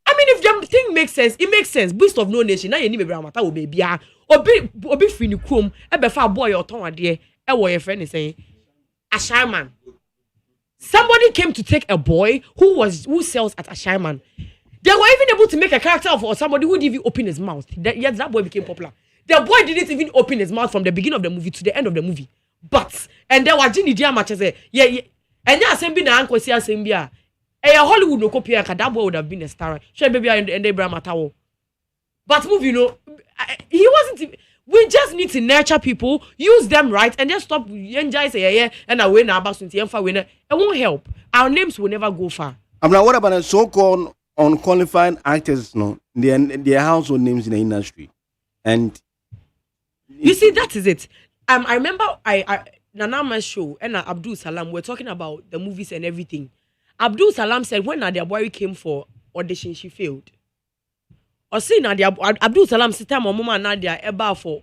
I mean, if the thing makes sense, it makes sense. Beast of no nation. Now you need me bramata will be bia. Obi free chrome. Ebe fa boy or ton adie. What your friend is saying. A shaman. Somebody came to take a boy who sells at a shaman. They were even able to make a character of somebody who didn't even open his mouth. Yes, that boy became popular. The boy didn't even open his mouth from the beginning of the movie to the end of the movie. But and there was Ginny Diamache say, yeah, and yeah, same be na uncle see same be a Hollywood no copy that boy would have been a star. She baby and they Bramatawo. But movie, you know, he wasn't. We just need to nurture people, use them right, and just stop enjoy say yeah and away na abasunti and winner. It won't help. Our names will never go far. I'm like, what about a so-called unqualified actors? No, their household names in the industry, and you see that is it. I remember Nanama's show and Abdul Salam were talking about the movies and everything. Abdul Salam said when Nadia Boy came for audition, she failed. Or see Nadia Abdul Salam said time mama Nadia eba for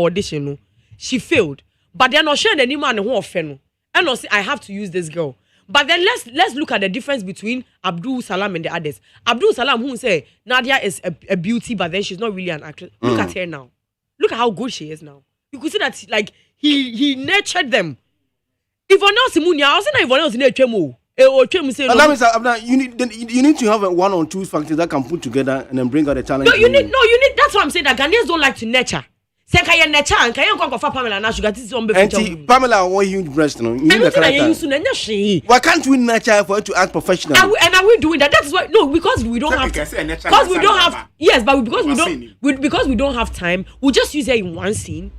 audition, no, she failed. But they're not sharing any man who offend. And not say I have to use this girl. But then let's look at the difference between Abdul Salam and the others. Abdul Salam who say Nadia is a beauty, but then she's not really an actress. Look at her now. Look at how good she is now. You could see that like he nurtured them. If one else Munya, I was saying if one else in a tremo. You need to have one or two factors that can put together and then bring out the talent. No, you need. That's what I'm saying. That Ghanaians don't like to nurture. Say, can you nurture? Can you go for Pamela now? She got this on before. Pamela, what huge breast? No, why can't we nurture for her to act professional? Are we doing that? That's why. No, because we don't have. Because we don't have. Yes, but because we don't have time, we'll just use her in one scene,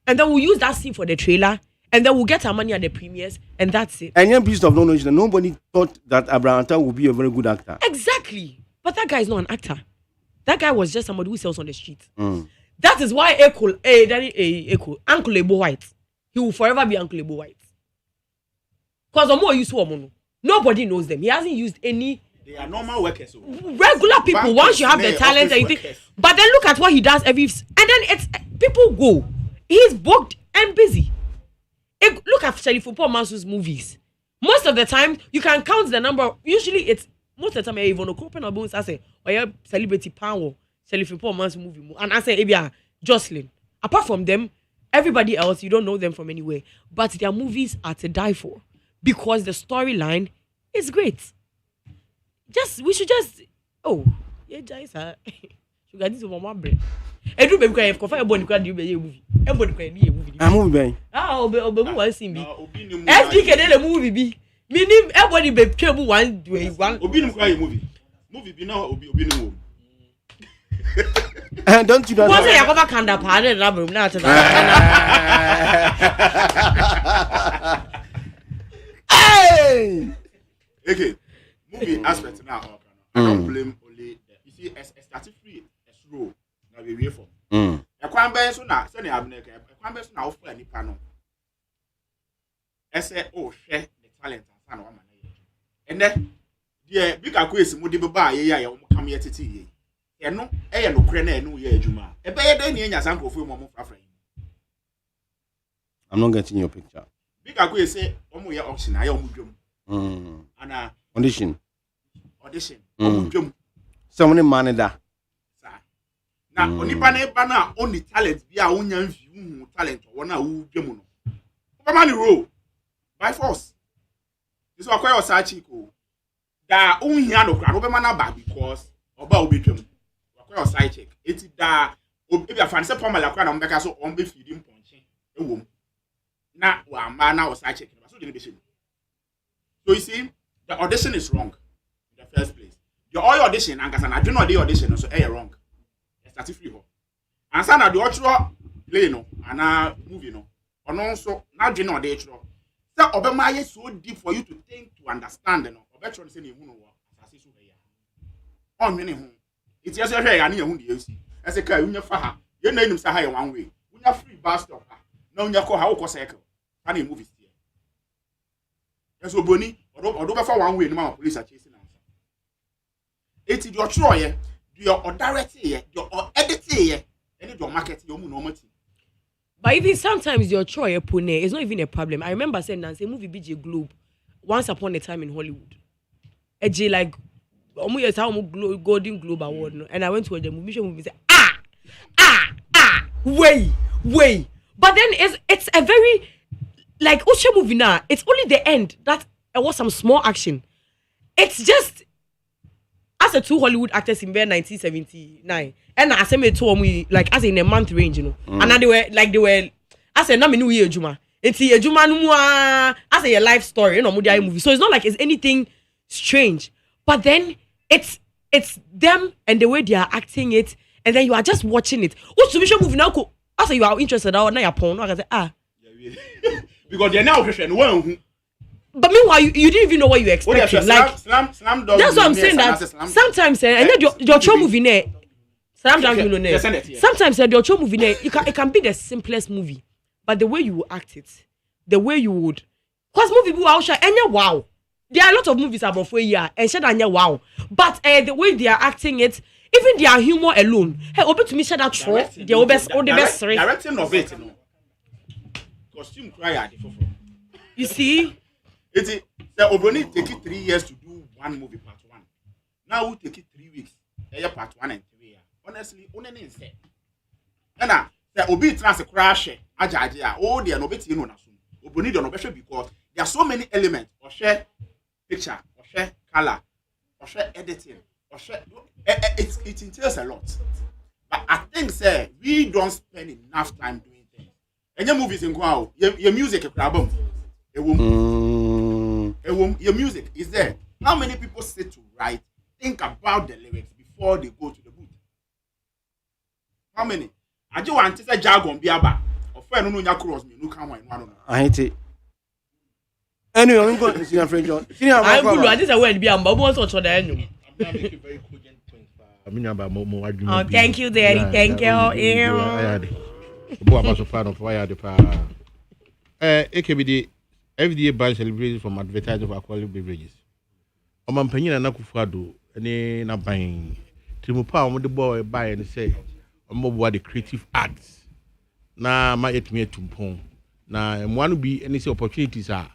and then we'll use that scene for the trailer. And then we'll get our money at the premieres, and that's it. And young piece of knowledge that nobody thought that Abraham would be a very good actor. Exactly. But that guy is not an actor. That guy was just somebody who sells on the street. That is why Uncle Ebo White. He will forever be Uncle Ebo White. Because the more you saw nobody knows them. He hasn't used any. They are normal workers. Regular people. Bankers, once you have the talent and everything. But then look at what he does and then it's people go. He's booked and busy. Look at Shelley Football Mansu's movies. Most of the time, you can count the number. Usually, it's most of the time, I even open a bones. I say, "Oh yeah, celebrity power." Shelley Football Mansu movie, and I say, "Ebia, Jocelyn." Apart from them, everybody else, you don't know them from anywhere. But their movies are to die for because the storyline is great. We should just. Oh, yeah, guys, you got this over my brain. Edu be kwa ko fa e boni kwa di be ye movie. E boni kwa di ye movie. Ah movie ben. Ah obe mu one scene bi. SDK dey le movie bi. Minim e boni be twa mu one way one. Obi nim kwa ye movie. Movie bi na obi nim. Don't you know? What's it? I go back and up. I didn't have room now. Hey. Okay. Movie aspect now. I don't blame only. You see, as starting free, as slow. Now we wait for. A Kwame so now. Say na abneke. A Kwame so now offer any panel. I say, oh, share the talent and son of man. And then, yeah, big acquaintance. Mo di baba ye come here titi. No, no crane no ye juma. A bear then in your sample for mom of I'm not getting your picture. Big Agwe say, Omo ya auction, I am jum. And audition. Jum. Someone managed that. Now, only banana, only talent, be our own young talent, or one who jumu. Money roll by force. This was quite a sachico. Da only no crowd, Obamana because Oba be jum. Side check. It's that if you fancy Pamela Crown on Beccasso on be feeding punching a woman. Now, man, now side check. So you see, the audition is wrong in the first place. Your all audition, and I do not the audition, so wrong. It's 33. And some of the actual play no, and movie no, or no, so now you know the actual. So Obama is so deep for you to think to understand, no, or better to say you know what. On many home. It's just a very unusual use. As a car, you never your name is a higher one way. We have free bus stop. No, you call how cycle. Funny movies here. As a bonny, or over for one way, no police are chasing answer. It's your troy, your director, your editor, and your market, your normative. But even sometimes your Troy Pune is not even a problem. I remember saying that movie BJ Globe once upon a time in Hollywood. AJ like Golden Globe Award, and I went to the movie and said, wait. But then it's a very like Osha movie now. It's only the end that there was some small action. It's just as a two Hollywood actors in 1979, and I said to me like as in a month range, you know, and they were as a number new year Juma. It's a Juma as a life story, you know, movie. So it's not like it's anything strange. But then it's them and the way they are acting it, and then you are just watching it. What's the movie now? After you are interested, now you're porn. I say because they're now Christian. But meanwhile, you didn't even know what you expected. Like slam that's what I'm saying. That sometimes and then your show movie there. Sometimes your show movie there, it can be the simplest movie, but the way you act it, the way you would, cause movie people are and wow. There are a lot of movies about 4 years and wow. But the way they are acting it, even their humor alone. Hey, open to me share that troll. The best directing of it, you know. Costume cry at the you see? It's the Obroni take it 3 years to do one movie part 1. Now we take it 3 weeks. Part 1 and 3 years. Honestly, only say. And the Obi trans crash Adjeti. Oh, they are no better no nasun. Obroni don't know because there are so many elements or share picture, or share color, or share editing, or share it entails a lot. But I think we don't spend enough time doing things. And your movies in Kwao, your music a problem. Your music is there. How many people sit to write, think about the lyrics before they go to the booth? How many? I just want to say jargon biaba. Or friend no nya cross me no can one. I hate it. Anyway, I'm going to see a friend John. I'm good. I just went beyond, but what's also there? I'm making very cogent points. I mean, about more. Oh, thank you, Daddy. Thank you. Boy, I'm so proud of why the pa. It can be the everyday ban celebration from advertising for alcoholic beverages. I'm penny and Nakufado, and na buying. Trimupa, I'm the boy buy and say, I'm more the creative arts. Na my 8 me to pong. Na one be any opportunities are.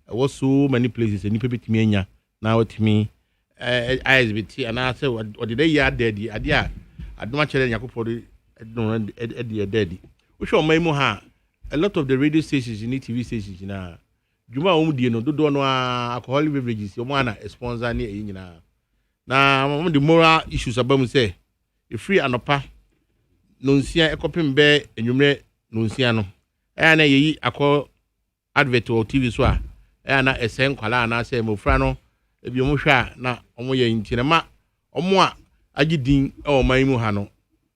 I was so many places and you pay me now to me. ISBT and I said, what did they yard daddy? I don't much than Yakupo, I don't daddy. We show my moha. A lot of the radio stations in TV stations now. Juma Umdiano, do no alcoholic beverages, your man a sponsor near you now. Now, the moral issues about say, if free and a pa, nonsia ekopem be enwumre nonsia no na yeyi akọ advert or TV so a na esen kwala na se mofra no ebi omo hwa na omo ye ntinema omo a agidin o man mu ha no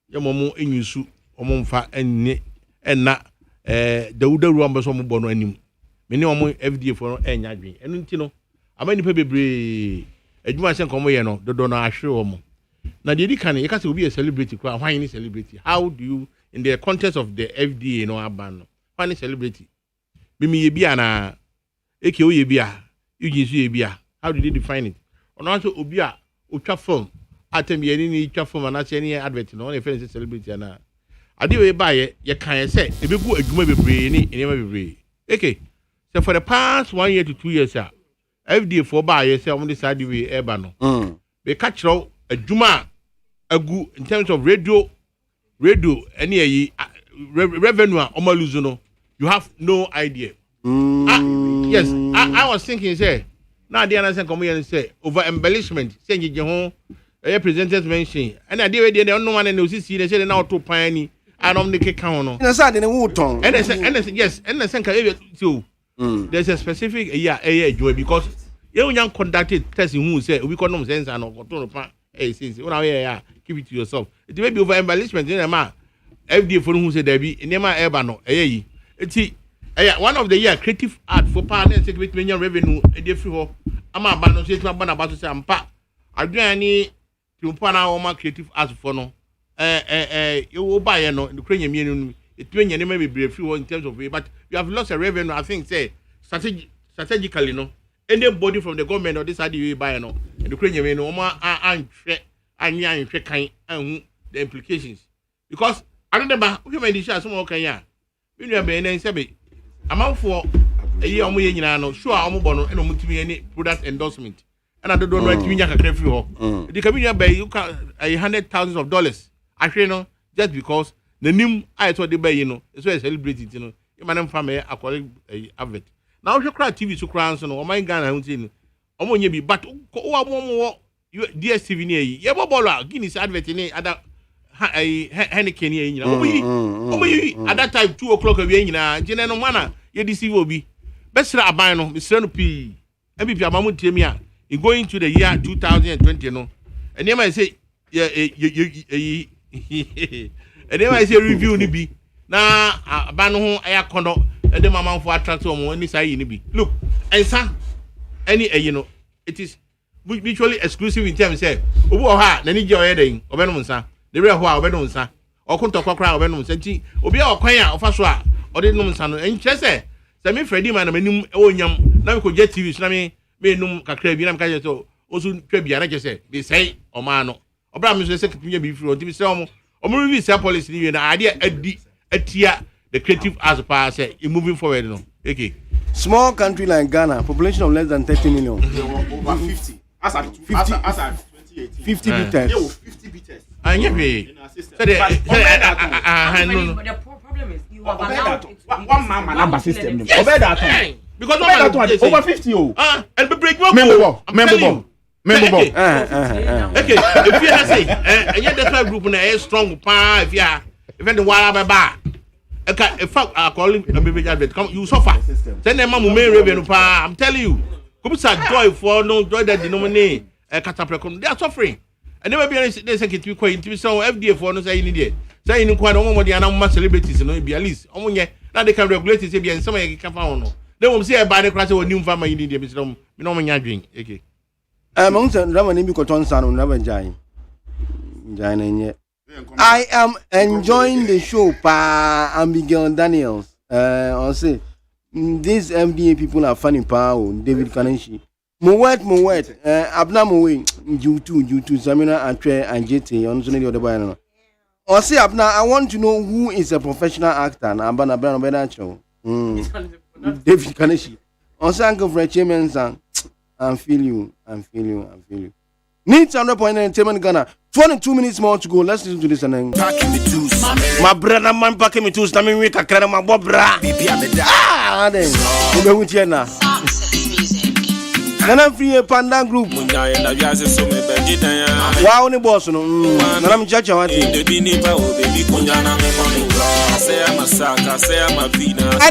ye momo enyusu omo mfa enni enna dawudaru ambaso omo bo no anim meni omo FDA for no enya dwen enu nti no amani pe bebre adwuma se nkomo ye no dodo no ahwe omo na de di kan ye ka se obi a celebrity kwa hwan ni celebrity how do you in the context of the FDA no aban no hwan ni celebrity mimi ye bia na eke oye bia yujisu ye bia how did they define it ono also obi a otwa film atem ye ni twa film na se ni advert no na fe celebrity na ade we ba ye kan se ebegu adwuma bebre ni enema bebre eke so for the past 1 year to 2 years FDA for ba ye se on the side we eba no be catch row adwuma agu in terms of radio any revenue o lose no you have no idea. Yes, I was thinking say now the answer come here and say over embellishment say you ho presenters mention and I dey there no one and see they say now to pan and on the cake no na say dey wo ton and yes and the sense so there's a specific joy because you young conducted test who say we call them sense and to pan since when I keep it to yourself it may be over embellishment in ma FDA for who say there be in ma eba no it's one of the year creative art for partners with many revenue e free ho ama ba no say to ba na ba so say ampa aduani ti mpa na o ma creative art for no you buy ye no the krenya mienu it twenya ne ma be free ho in terms of but you have lost a revenue I think say strategically no anybody from the government or this side you buy no the krenya mienu o ma anhwe kan anhu the implications because I don't know we may share some okay ya we no be na say amanfo eyi omo ye nyina no sure omo bo no eno mutimi any product endorsement and I don't know what you can free ho the community by you can $100,000 ahwe no just because the nim I told the bay no so a celebrity you know you man am me akole advert now we cry TV so cry so no o man Ghana hunti no omo nye bi but o omo DSTV ni yi ye bobolo Guinness advert ni ada Henneken ni nyina omo yi at that time 2 o'clock we nyina jene no mana ye deceive obi besra aban no misra no pi MPP amamu tiemi a in going to the year 2020 no and then I say and then I say review ni bi na aban no ho aya kono e de mama for attract omo ani sai ni bi look ensa any you know it is mutually exclusive in terms say obu o ha na ni je oyeden obenom nsa the real ho a obenom nsa okunto kwakra obenom nsa ti obi a okwan a ofa so a ode nom nsa no enche se me Freddy man na manim onyam na me ko ADJETIA so na me num kakra bi na me ka je so osu twa bia na je se be sei o ma no obra me so se kinya bi firi o ti be se omo review say policy ni na ade adia the creative as pa say moving forward no okay small country like Ghana population of less than 30 million over 50 as at 50 bitters. 50 bitters. But the problem is you have allowed one man number system. Because over 50 and be break member. Okay, if you say and yet the group na strong pa if the wala ba if I call him a baby advert come you suffer. Then the mamu main revenue pa I'm telling you. Come joy for no joy that denominate catapult they are suffering. And never be they say it quite into so FDA for no say in there. Say in quite no more than celebrities no be at least. Omonye now they can regulate it say some can found no. They will say by the class or new farmer in India because no man drink. Okay. I am enjoying the show pa Abigail Daniels. I'll say these MDA people are funny pa David Kaneshi. Mowet, Abna Mowe, you too, Samina and Adjeti, on the other way. Or say, Abna, I want to know who is a professional actor, and Abana Benacho. David Kaneshi. On Sanko for a chairman, son. I feel you. Need 100.9 entertainment Ghana. 22 minutes more to go. Let's listen to this and then. My brother, man, packing me too. Stamming with a crane, my bobra. Then. You with you now. Ghana Free Panda Group. Wow, ni boss no. Na I'm judge what. Ani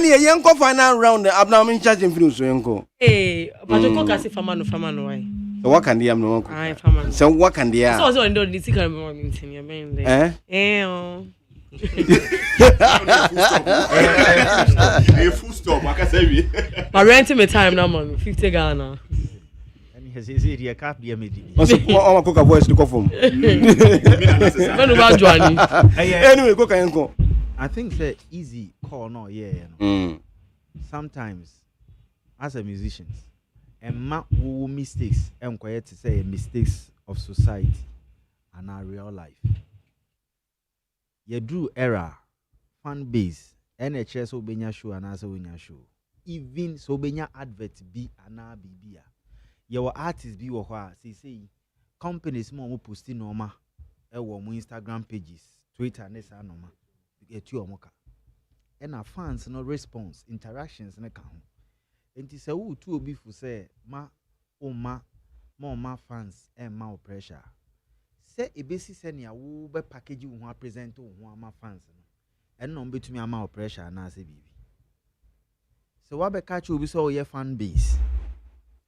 e yenko final round abna me charge mfiri so yenko. Pato kasi fama no why. So what can dia no? Ai fama. So what can dia? So ndo ni sika me mtini ya bende. Full stop. I can say my rent me time now man 50 Ghana. Has he cap the medi? Oh, cook a voice to go from. Anyway, cook and I think it's easy call no, Sometimes, as a musician, and mistakes, I'm quiet to say mistakes of society and our real life. You do error, fan base, NHS obenya show and as a show. Even so benya advert be and BBA. Your artists be what say companies more posting normal Instagram pages, Twitter, and normal. Get you moka. And our fans no response, interactions in account. And it's a who to be for say more fans and more pressure. Say a basis senior who be package you want present to one fans and no be to me more pressure and as a baby. So what be catch you be so your fan base.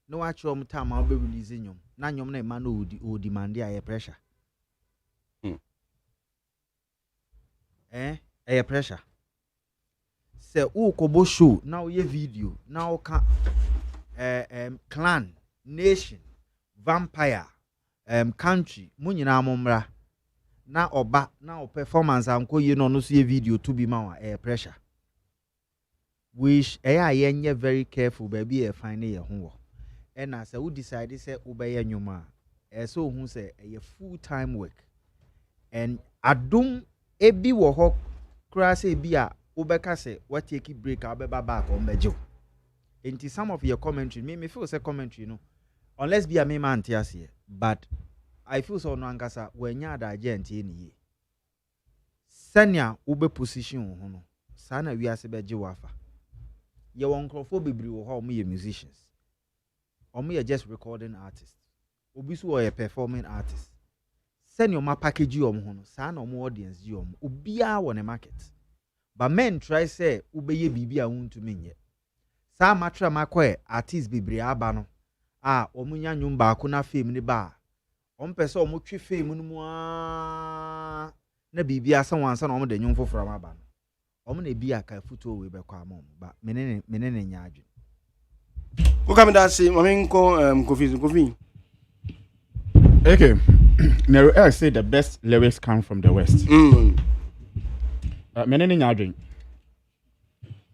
No actual time I'll be releasing you. Now you man who demand the pressure. Air pressure. Say kobo show now ye video now clan nation vampire country munyina momra na oba na performance anko ye no so ye video to be ma air pressure. Wish yenye very careful baby find ye ho. And as I would decide to say obey nyuma so who say a full-time work and adum ebi wo ho kra say bia obeka say what take break abeba back on bejo into some of your commentary me feel say commentary no unless be a me man here but I feel so no ankasa when ya da agenti ni sanya ube position ho no sana wi ase beje wafa ye won krofo bebri wo ho me musicians or just recording artist. Obisu or a performing artist. Send your ma package you on sa no more audience you ubia on a market. But men try say ubeye bibi a won to me yet. Sa matra makwe artist bibri abano. Omunya nyum ba ko na fame ni ba. Ompese omo twi fame no mu na bibia san wansa na omo de nyum foforo ma ba no. Omo na bia ka futo we be kwa mom ba menene nya adwen. Come and say, Kofi. Okay. Nero I say the best lyrics come from the West. Menene nyadwen.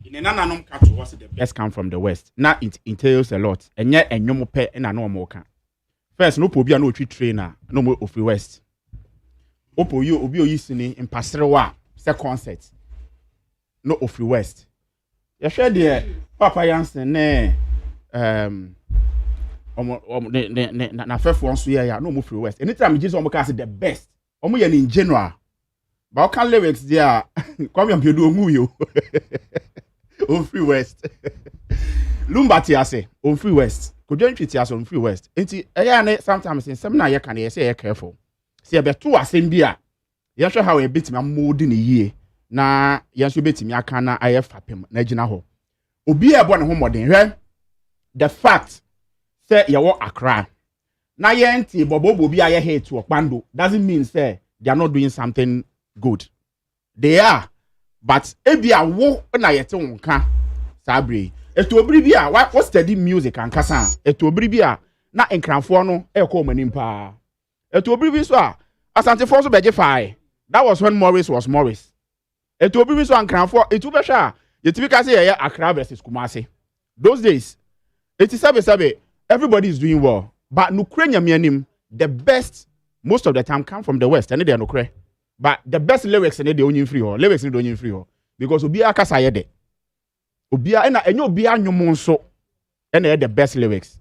In ananum catch was the best come from the West. Now it entails a lot. And yet enyomo pe na no more can. First, no po bia no twi trainer, no more of the West. Opo you obi oyisini in Pasrewa, say concert. No of the West. You share the Papa Jansen ne na fefo nso ya no mo free West. Anytime Jesus omo ka say the best. Omo ye in general. But can lyrics there Kwame ampedu omu yo. On free West. Lumbati ase on free West. Kodwan twiti ase on free West. Enti eya na sometimes in seminar ye kan ye say ye careful. See e beto asem bia. Ye hwe how e betimi amodi ne yie. Na ye so betimi aka na aye fapem na gina ho. Obi e bo ne ho modern hwe. The fact say you walk Accra. Na yenti bobo bi aye hate to Okpando doesn't mean say they are not doing something good. They are, but ebia wo na yete wonka sabre. Eto obiri bia what study music and kasa. Eto obiri bia na enkranfo no e ko manim pa. Eto obiri bi so a asante for so beje fai. That was when Morris was Morris. Eto obiri bi so enkranfo etu be hwa yetibi ka say ye Accra versus Kumasi. Those days 87 everybody is doing well, but Nukrenya the best most of the time come from the West, and they are Nukre. But the best lyrics and they only free lyrics and only free because Obia Kasayede. Obia and Obia Nyomonso and they are the best lyrics.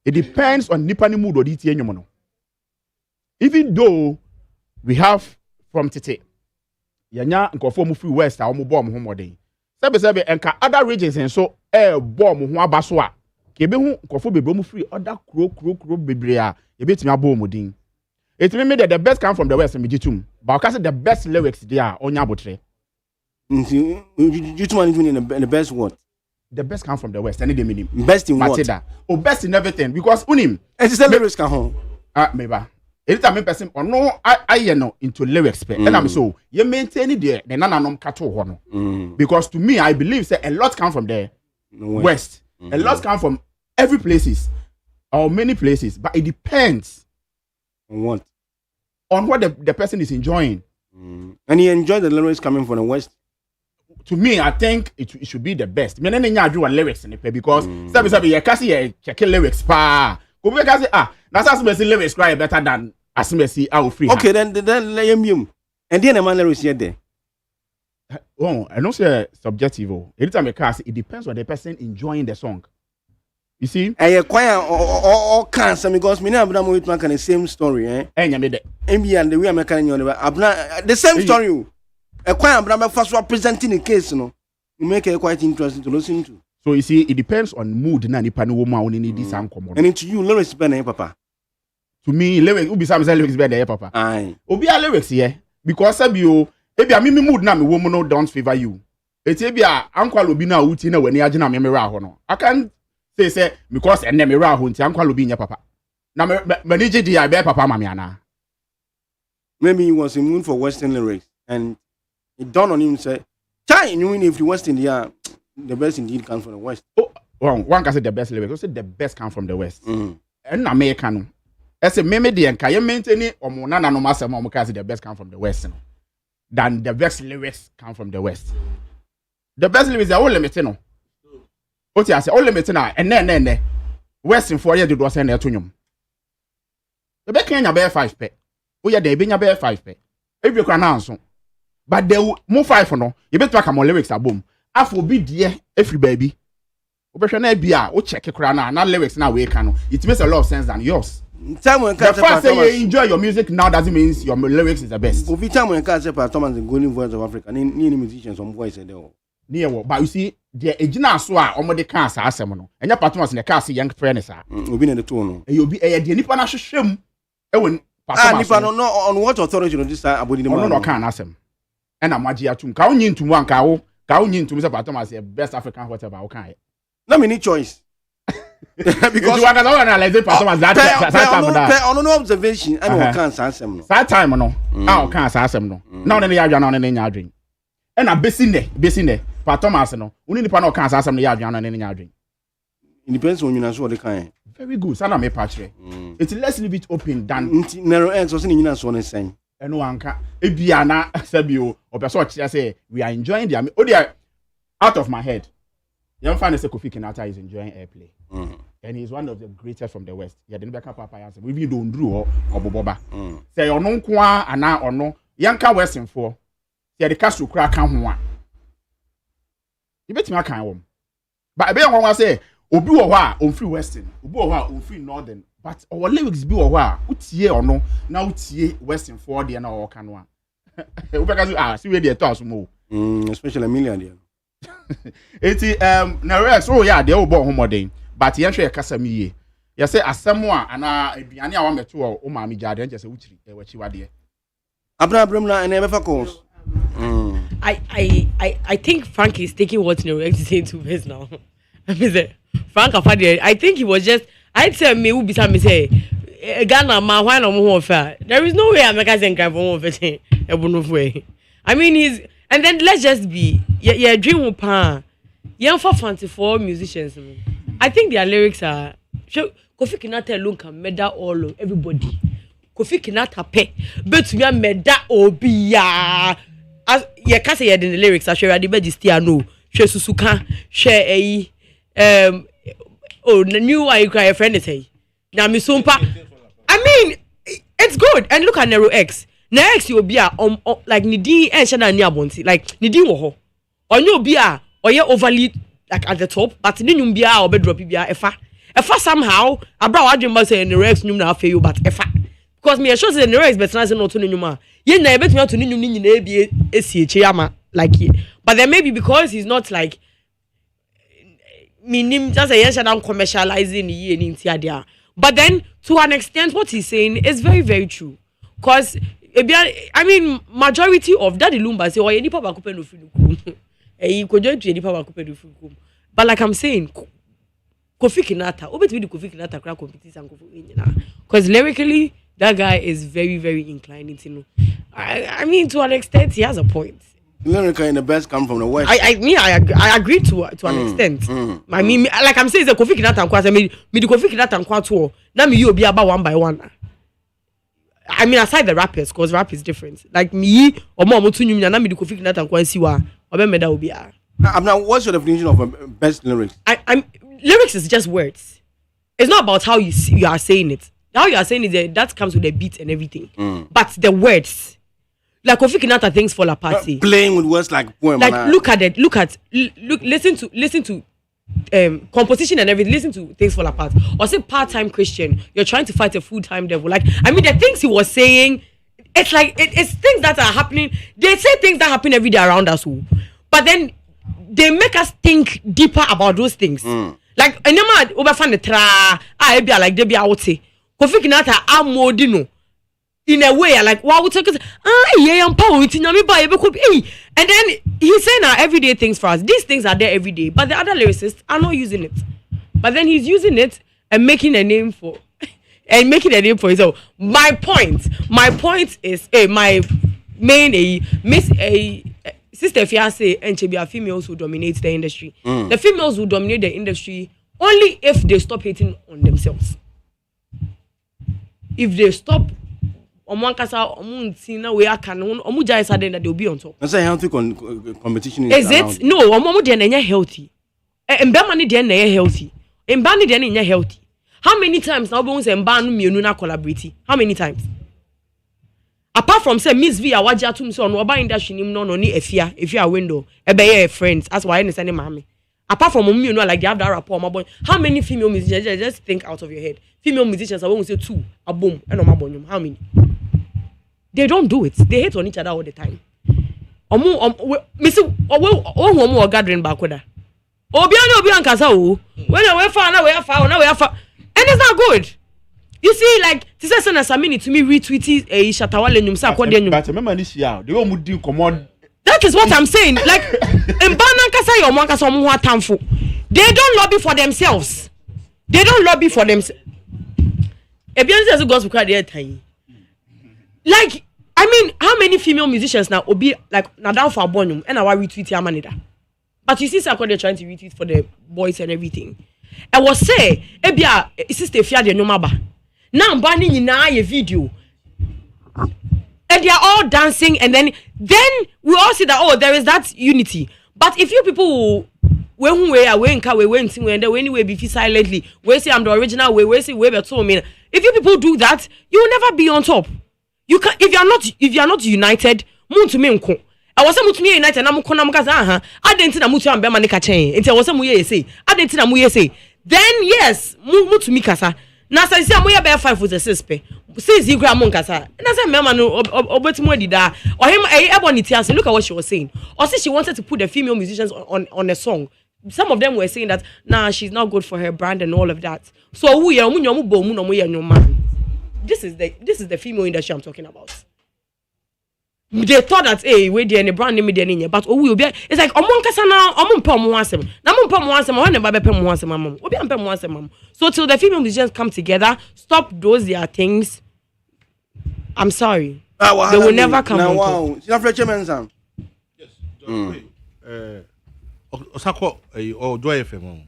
It depends on Nipani mood or DT Nyomono. Even though we have from Tete, Yanya and Kofomu free West, our bomb home day. Sabe and other regions and so bomb who are baswa. Kebe hu nkofo bebre mu free other kro bebre a ebetimi abo modin It mean that the best come from the West and Jitum. But I say the best lyrics there on Yabotre. Jitum in the best what? The best come from the West. And they mean best in what? Oh, best in everything. Because unim. And it's the lyrics come home. Maybe. Anytime person or no, I know into lyrics. And I'm so you maintain it there. The nana kato hono. Because to me, I believe say a lot come from the West. A lot come from every places or many places, but it depends on what the person is enjoying. And he enjoyed the lyrics coming from the West. To me, I think it should be the best. Me nene nya do lyrics in the because sabi you kasi ye check lyrics pa. Go be kasi that's as me lyrics cry better than as me see our free. Okay, then let him. And then the man lyrics here there. Oh, I know say subjective. Every time I cast, it depends on the person enjoying the song. You see? I acquire all kinds because me and Abraham with the same story, eh? And the way I'm making the same story. Acquire Abraham first representing the case, you know. You make it quite interesting to listen to. So you see, it depends on mood na nipa no woman only need this uncommon. And to you, lyrics better, papa. To me, lyrics ubi some lyrics better, papa. Aye. Obi a lyrics here because you. Ebi a me mood na me woman no don't favor you. Eti ebi a ankwalo bi na uti na wani age na me ra ho no. I can say because enne me ra ho nti ankwalo bi nya papa. Na me ADJETIA be papa ma me ana. Maybe he was in mood for Western lyrics and it dawned on him say, "Chai, you know if the Western the best indeed comes from the West." Oh, well, one can say the best lyrics. Say the best come from the West. And America no. I say me dey enka ye maintain o mo na no masem o mo ka say the best come from the West no. Than the best lyrics come from the West. The best lyrics are all limited no. What you say all limited na and then Western for year do do send to nyum. The be kan nya be 5 pe. O ya dey be nya be 5 pe. Every kwa na anso. But the mo 5 no, you better come on lyrics abom. Afo bi die every baby. O be hwe na bia o check kra na lyrics na we kan no. It makes a lot of sense than yours. The fact say you enjoy your music now doesn't mean your lyrics is the best. Go time when Thomas the golden voice of Africa. Ni musicians some voice there. Near but you see the ejina so a omo de kan sa asem no. Enya Thomas na ka say young friend sa. Obi na the tone no. E obi e de nipa na hwehwem e won Thomas. Nipa no on what authority no this abodi the man. No kan asem. E na maji atum ka onyi ntum anka wo ka onyi ntum say Thomas the best African whatever wo kan. No me need choice. Because you are not analyzing performance that time that on no observation and we can ansem no that time no how can ansem no now na ya adwa na na nya adwen e na besi ne performance no uni nipa na kan ansem no ya adwa na na nya adwen it depends on you na so the kind very good sana me patch it let's leave it open than narrow ends so say nyina so ne sen eno anka e bia na sabio opeso chia say we are enjoying the out of my head. Young fan is a Kofi Kinata is enjoying airplay. And he's one of the greatest from the West. Yeah, the Nubeka Papa answer. We even don't drew or Boba. Say or no kwa and now or no. Yanka Western for. Say the castle crack can one. You bet me I can't. But I bet one say, Obu or on free Western, Obu or on free Northern. But our lyrics be or what ye or no. Now it's ye Western for the and all can one. See where they toss more. Especially a million. Eti na rex oh yeah dey obo homodin but yen hwe kasa mi ye ye say asemo a ana aduane a wa meto o ma mi jade nje say wuchiri e wachi wade Abraham na na be calls. I think Frank is taking what Rex is saying to us now. I mean say Frank afade I think he was just I tell me who be say Ghana man why no mo fa there is no way America say nkan for mo fa e bono fo I mean he's and then let's just be yeah dream pa yeah for fancy for musicians. I think their lyrics are Kofi Kinata alone can medal all of everybody. Kofi Kinata pay but me medal obi ya as yeah can say in the lyrics I share the best no share susuka share oh new I cry a friend say na mi sumpa I mean it's good and look at Nero X next you be like nidi and shana ni abonti like nidi wo ho onyo bi a oye overly like at the top but ni nyum bia obe drop bia efa somehow abra wadwen ba say the Rex nyum na afa you but efa because me sure say the Rex but na say no to ni nyum a ye na ebetumi to ni nyum ni nyina e esi eche ama like but then maybe because he's not like minim just a yes and commercializing ye ni ntia dia but then to an extent what he's saying is very very true. Cause I mean majority of Daddy Lumba say, oh, you nipa bakupe no finukum. You could join to nipa bakupe no finukum. But like I'm saying, Kofi Kinata, obe to be the Kofi Kinata crowd competition because lyrically that guy is very, very inclined to know. I mean, to an extent, he has a point. Lyrically, the best come from the West. I agree to an extent. I mean, like I'm saying, the Kofi Kinata and Kwame, me the Kofi Kinata and Kwame. Now me you be about one by one. I mean, aside the rappers, because rap is different. Like me or more to you, now me the Kofi Kinata and Kwame siwa. Obe me that will be. Now, what's your definition of best lyrics? Lyrics is just words. It's not about how you are saying it. How you are saying it, that comes with the beat and everything. But the words, like Kofi Kinata, things fall apart. Playing with words like poem. Like look at it. Listen to composition and everything. Listen to things fall apart. Or say part-time Christian, you're trying to fight a full-time devil. Like I mean, the things he was saying, it's like it's things that are happening. They say things that happen every day around us, but then they make us think deeper about those things. Like enema overfan the tra be like they be out say Kofi Kinata amodino in a way like wow we take yeah power with nyame ba and then he's saying everyday things for us. These things are there every day, but the other lyricists are not using it. But then he's using it and making a name for himself. My point is my main miss Sister Fiance and Chebia females who dominate the industry. The females who dominate the industry only if they stop hating on themselves. If they stop, they'll be on top. That's a healthy competition. Is it? No, they're healthy. And Bamani they're healthy. And Bani they're healthy. How many times now bones and Ban Mununa collaborate? How many times? Apart from say Miss V awaja tum so no oba industry nim no ni efia window ebe friends that's why I understand mommy. Apart from you know like they have that rapport my boy. How many female musicians just think out of your head? Female musicians I won't say 2 a boom and on my boy. How many? They don't do it. They hate on each other all the time. Miss omo gathering back with her. Obi ankasa o. When we far now we are far and it's not good. You see, like, this is an Samini to me retweeted a Shatawale Numsa. But remember this year, they won't do command. That is what I'm saying. Like, in Banankasa, your monkas are more harmful. They don't lobby for themselves. They don't lobby for themselves. A Beyonce goes to cry their time. Like, I mean, how many female musicians now will be like Nadal for Bonum and our retweet your manida? But you see, Sako, they're trying to retweet for the boys and everything. I was say, Ebia, sister Fia de Nomaba. Now banning in a video and they are all dancing and then we all see that there is that unity. But if you people when we are when they anyway be silently we say I'm the original we say we told me if you people do that you will never be on top. You can if you are not united moon to me unko I was some me united na mko na mkaza I didn't na mutu ambe manika chain until was some we say I didn't na mu say then yes mu to me kasa. Na say am we be 5 with the 6 pe. Since you grab monkasa. Na say mema no obetimu dida. Or him eboniti as look at what she was saying. Or say she wanted to put the female musicians on a song. Some of them were saying that she's not good for her brand and all of that. So who ya mu nyomu bo mu no mu ya nyoma. This is the female industry I'm talking about. They thought that we dey any brand name dey any but we be it's like omonkasa na omompe omowansem na mompe omowansem when never be omowansem mam obi ampe omowansem mam so till the female musicians come together stop those their things I'm sorry they will never come now wow you have mention yes osako or joy fm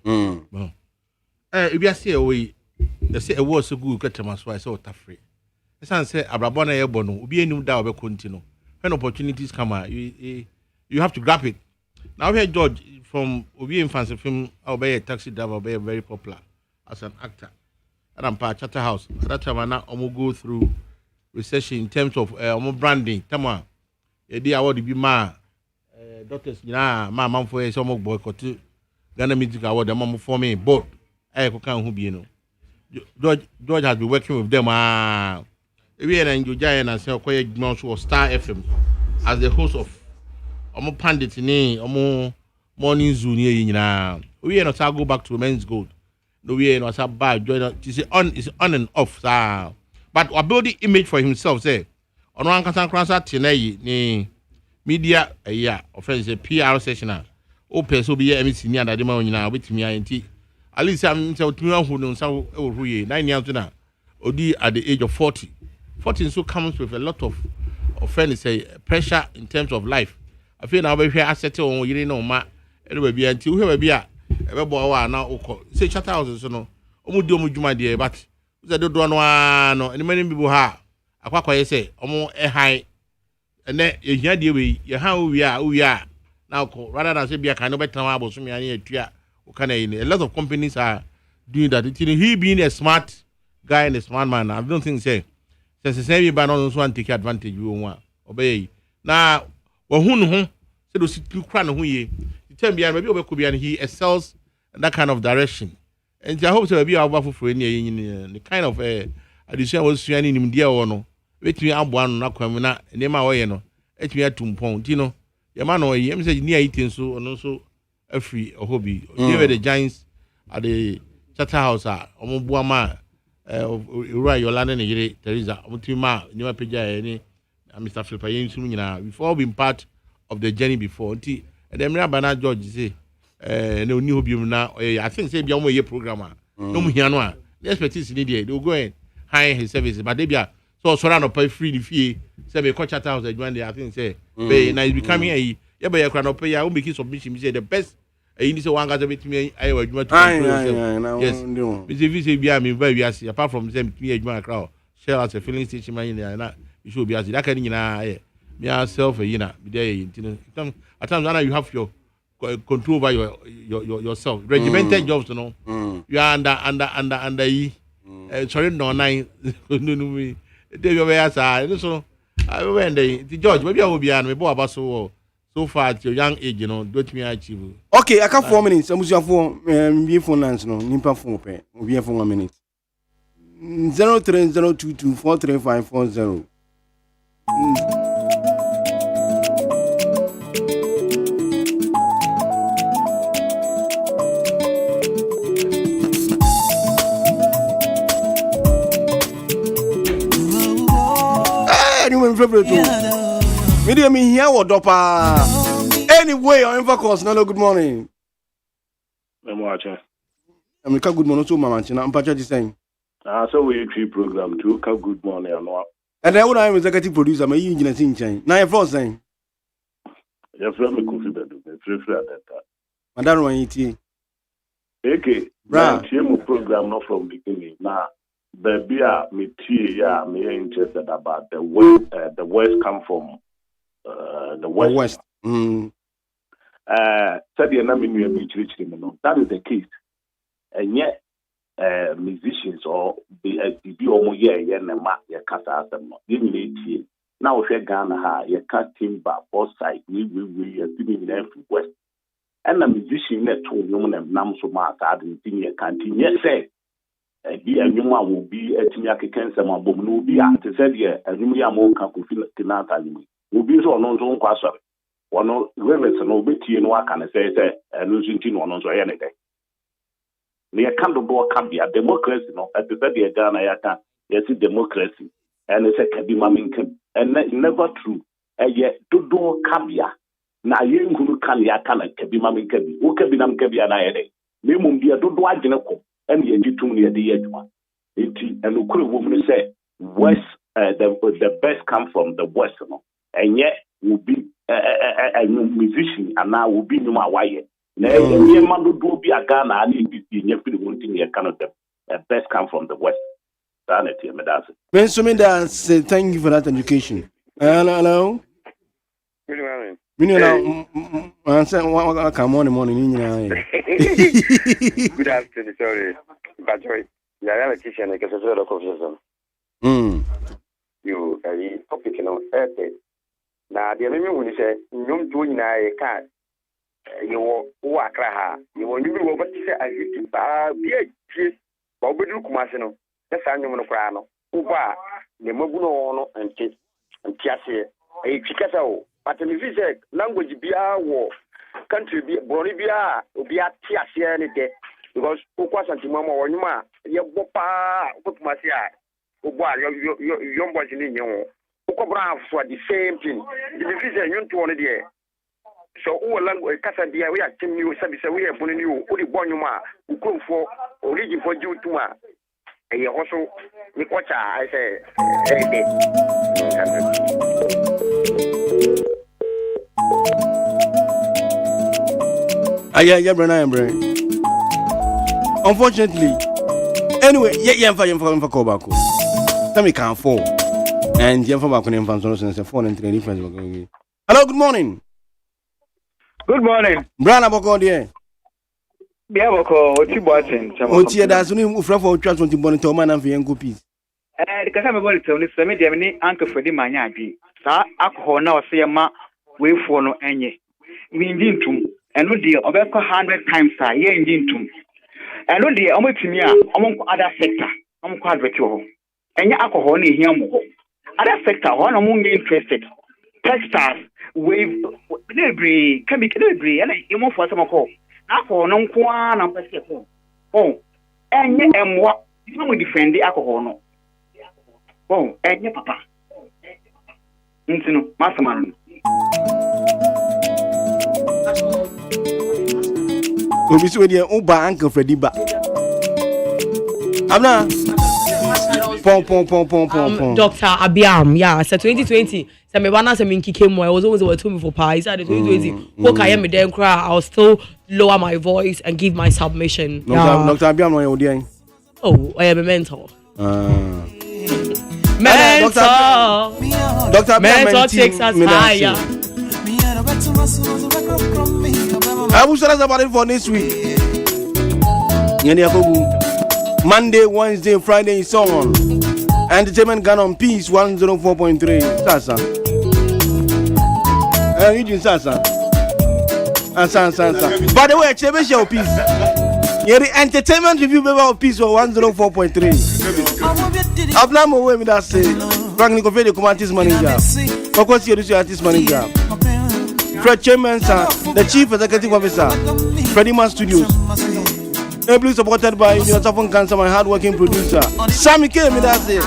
if you say we they say a word so good ketema so I say otafre esan say abrabo na ye bono obi enum da obe continue. When opportunities come out, you have to grab it. Now we have George from Obi Infancy film, I'll be a taxi driver, be very popular as an actor. And I'm part Chatter House. At that time, I will go through recession in terms of branding. Come on, I want to be my doctors. My mom for a summer boycott to Ghana Music Award. The mom for me, but I can't be George has been working with them. We are in Jojaya and say quiet was Star FM as the host of Omo Pandit in Morning Zoo near you. We are not go back to Men's Gold. No, we are not bad. It's on and off. But our building image for himself say ono ankasa kransa tenayi ni media offense PR session o person be MC ni adade ma onyina obetimi ayenti at least am say otimi ahu no nsa wo huye 9 years na odi at the age of 40 so comes with a lot of offense say pressure in terms of life I feel now we hwe asset on yire no ma ene ba bia nti wo hwe ba bia e be bo wa na ukọ say chatter house so no omudi omudwuma de but we do no no any many people ha akwakoye say omo ehan ene ehia de we ye han we a now rather than say bia kan no betan wa boso me ani atua o kana a lot of companies are doing that. He being a smart guy and a smart man, I don't think say say by no so take advantage you want obey na wo hu no ho say do sit kra no ho ye the time bia maybe obeko bia he excels in that kind of direction and I hope say bia over for any the kind of addition was suani nim dia wo no wetumi aboa no na kwam na nema wo ye no etumi atumpon ti no ye ma no ye say ni ayitin so no so afri a hobby they were the giants at the chatter house omoboa ma right your land and Teresa Mutima Nima Peja any Mr. Philippa Yensumina before being part of the journey before and then Rabana George say no new hobby now I think say beyond your programmer no muhiano the expertise needed they'll go and hire his services but they be so surround pay free the fee say be coach chatter house one day I think say be now becoming a yeah but you can pay ya make submission say the best you need to one guy to me I was yes we say be me very apart from them me a crowd share as a filling station man in there you should be as that kind me yourself you know be there at times you have your control over yourself regimented jobs you know you are under sorry no nine no they be as so I went the judge maybe I will be an me boy about so far at your young age, you know, don't me achieve. Okay, I can 4 minutes. I'm just be phone lines no. Nimpa phone pay. We have for 1 minute. 0302243540. Anyone favorite too. Medium in here or dopa. Anyway, on Infocos, no good morning. I'm watching. I'm good morning to Mama China. I'm Pacha saying. So we actually program to good morning. And I would have executive producer, my engineer in chain. Now you're first saying. You're from a coffee bedroom. Free at that time. Madame Waiti. Okay. Right. Program not from beginning. Now, the beer, me tea, me interested about the West come from. The West. Said the that is the case. And yet, musicians or the almost kasa now if you Ghana you cut timber both sides we are sitting in West. And the musician that told you and nam so much and thing canteen yet say be a new one will be a Timiaki cancer will be to said yeah and you are more can will so no so kwasor wono remets no betie no aka ne say no nti no no so ye ne de ne kan do kabia democracy no at the day Ghana ya kan yes democracy and say kadima minkem and never true ye do kabia na ye nguru kan ya kan kadima minkem wo kabina mkabia na ye de memum dia do agene ko and ye ditum ne de ye aduma enti and okuru wo mu say west the best come from the west no and yet will be a musician and now will be no why. Now, man do be a Ghana and you feel one thing you cannot the best come from the West. Sanity, Benjamin, thank you for that education. Hello. Good morning. Come on, morning. Good afternoon, sorry. But you are a teacher and a sort of confusion. You a topic, you know, now, the enemy will say, "Yum doing a cat. You walk raha. You want to be over to say, I get to be a chief, but we do commercial. That's how you want to cry. Uba, the Moguno and Tiasia, a Chicago. But if you say language be our war, country be Bolivia, be a Tiasia any day, because Ukwas and Timama or Numa, your Bopa, what Masia, Uba, your boys in your. Ukobra for the same thing. The division you to one there. So who language Casa Dia, we are telling you, service, we are putting you, only Bonuma, who come for origin for you to ma. And you also, Nikocha, I say, yeah, Brian. Unfortunately, anyway, yeah, for call back. Tell me can't fall. And yeah, for back on the phone and 3 difference. Hello, good morning. Good morning. Brian Aboko, dear. Biaboko, what you watching? Otia, that's only move for transport to monitor man and Fianco piece. Because I'm about to tell you, some media, Uncle Freddie Manabi. Sa alcohol now, say a ma, way for no any. Mean to and no deal of 100 times a year in Jintum. And no dear, almost to me, among other sector, I'm quite virtual. And your alcohol in here. Other sector, one among interested. Textiles, wave, delivery, can be delivery, and you move for some call. Alcohol, no one, I'm pressing. Oh, and yet, and what you will defend the alcohol. No. Oh, and your papa. Into Masterman. We'll be sweating Uber Uncle Freddie back. I'm not. Dr. Abiam, yeah, so 2020. So me wanna say me kike mo. I was always about 2 for pie. So 2020. What I am me then cry. I'll still lower my voice and give my submission. Dr. Abiam, no you oh, I am a mentor. Mentor takes us higher. I will say about it for this week. Monday, Wednesday, Friday is on. Entertainment Gun on Peace 104.3. Sasa. You Sasa. By the way, Chebe Show Peace. You're the entertainment review of Peace for 104.3. Abnamo way me that say. Frank Nicofe the Comantis manager. Focus your artist manager. Fred Chairman, the Chief Executive Officer. Freddie Man Studios. Ably supported by your Southern Cancer, my hard-working producer. Sammy K, me that's it.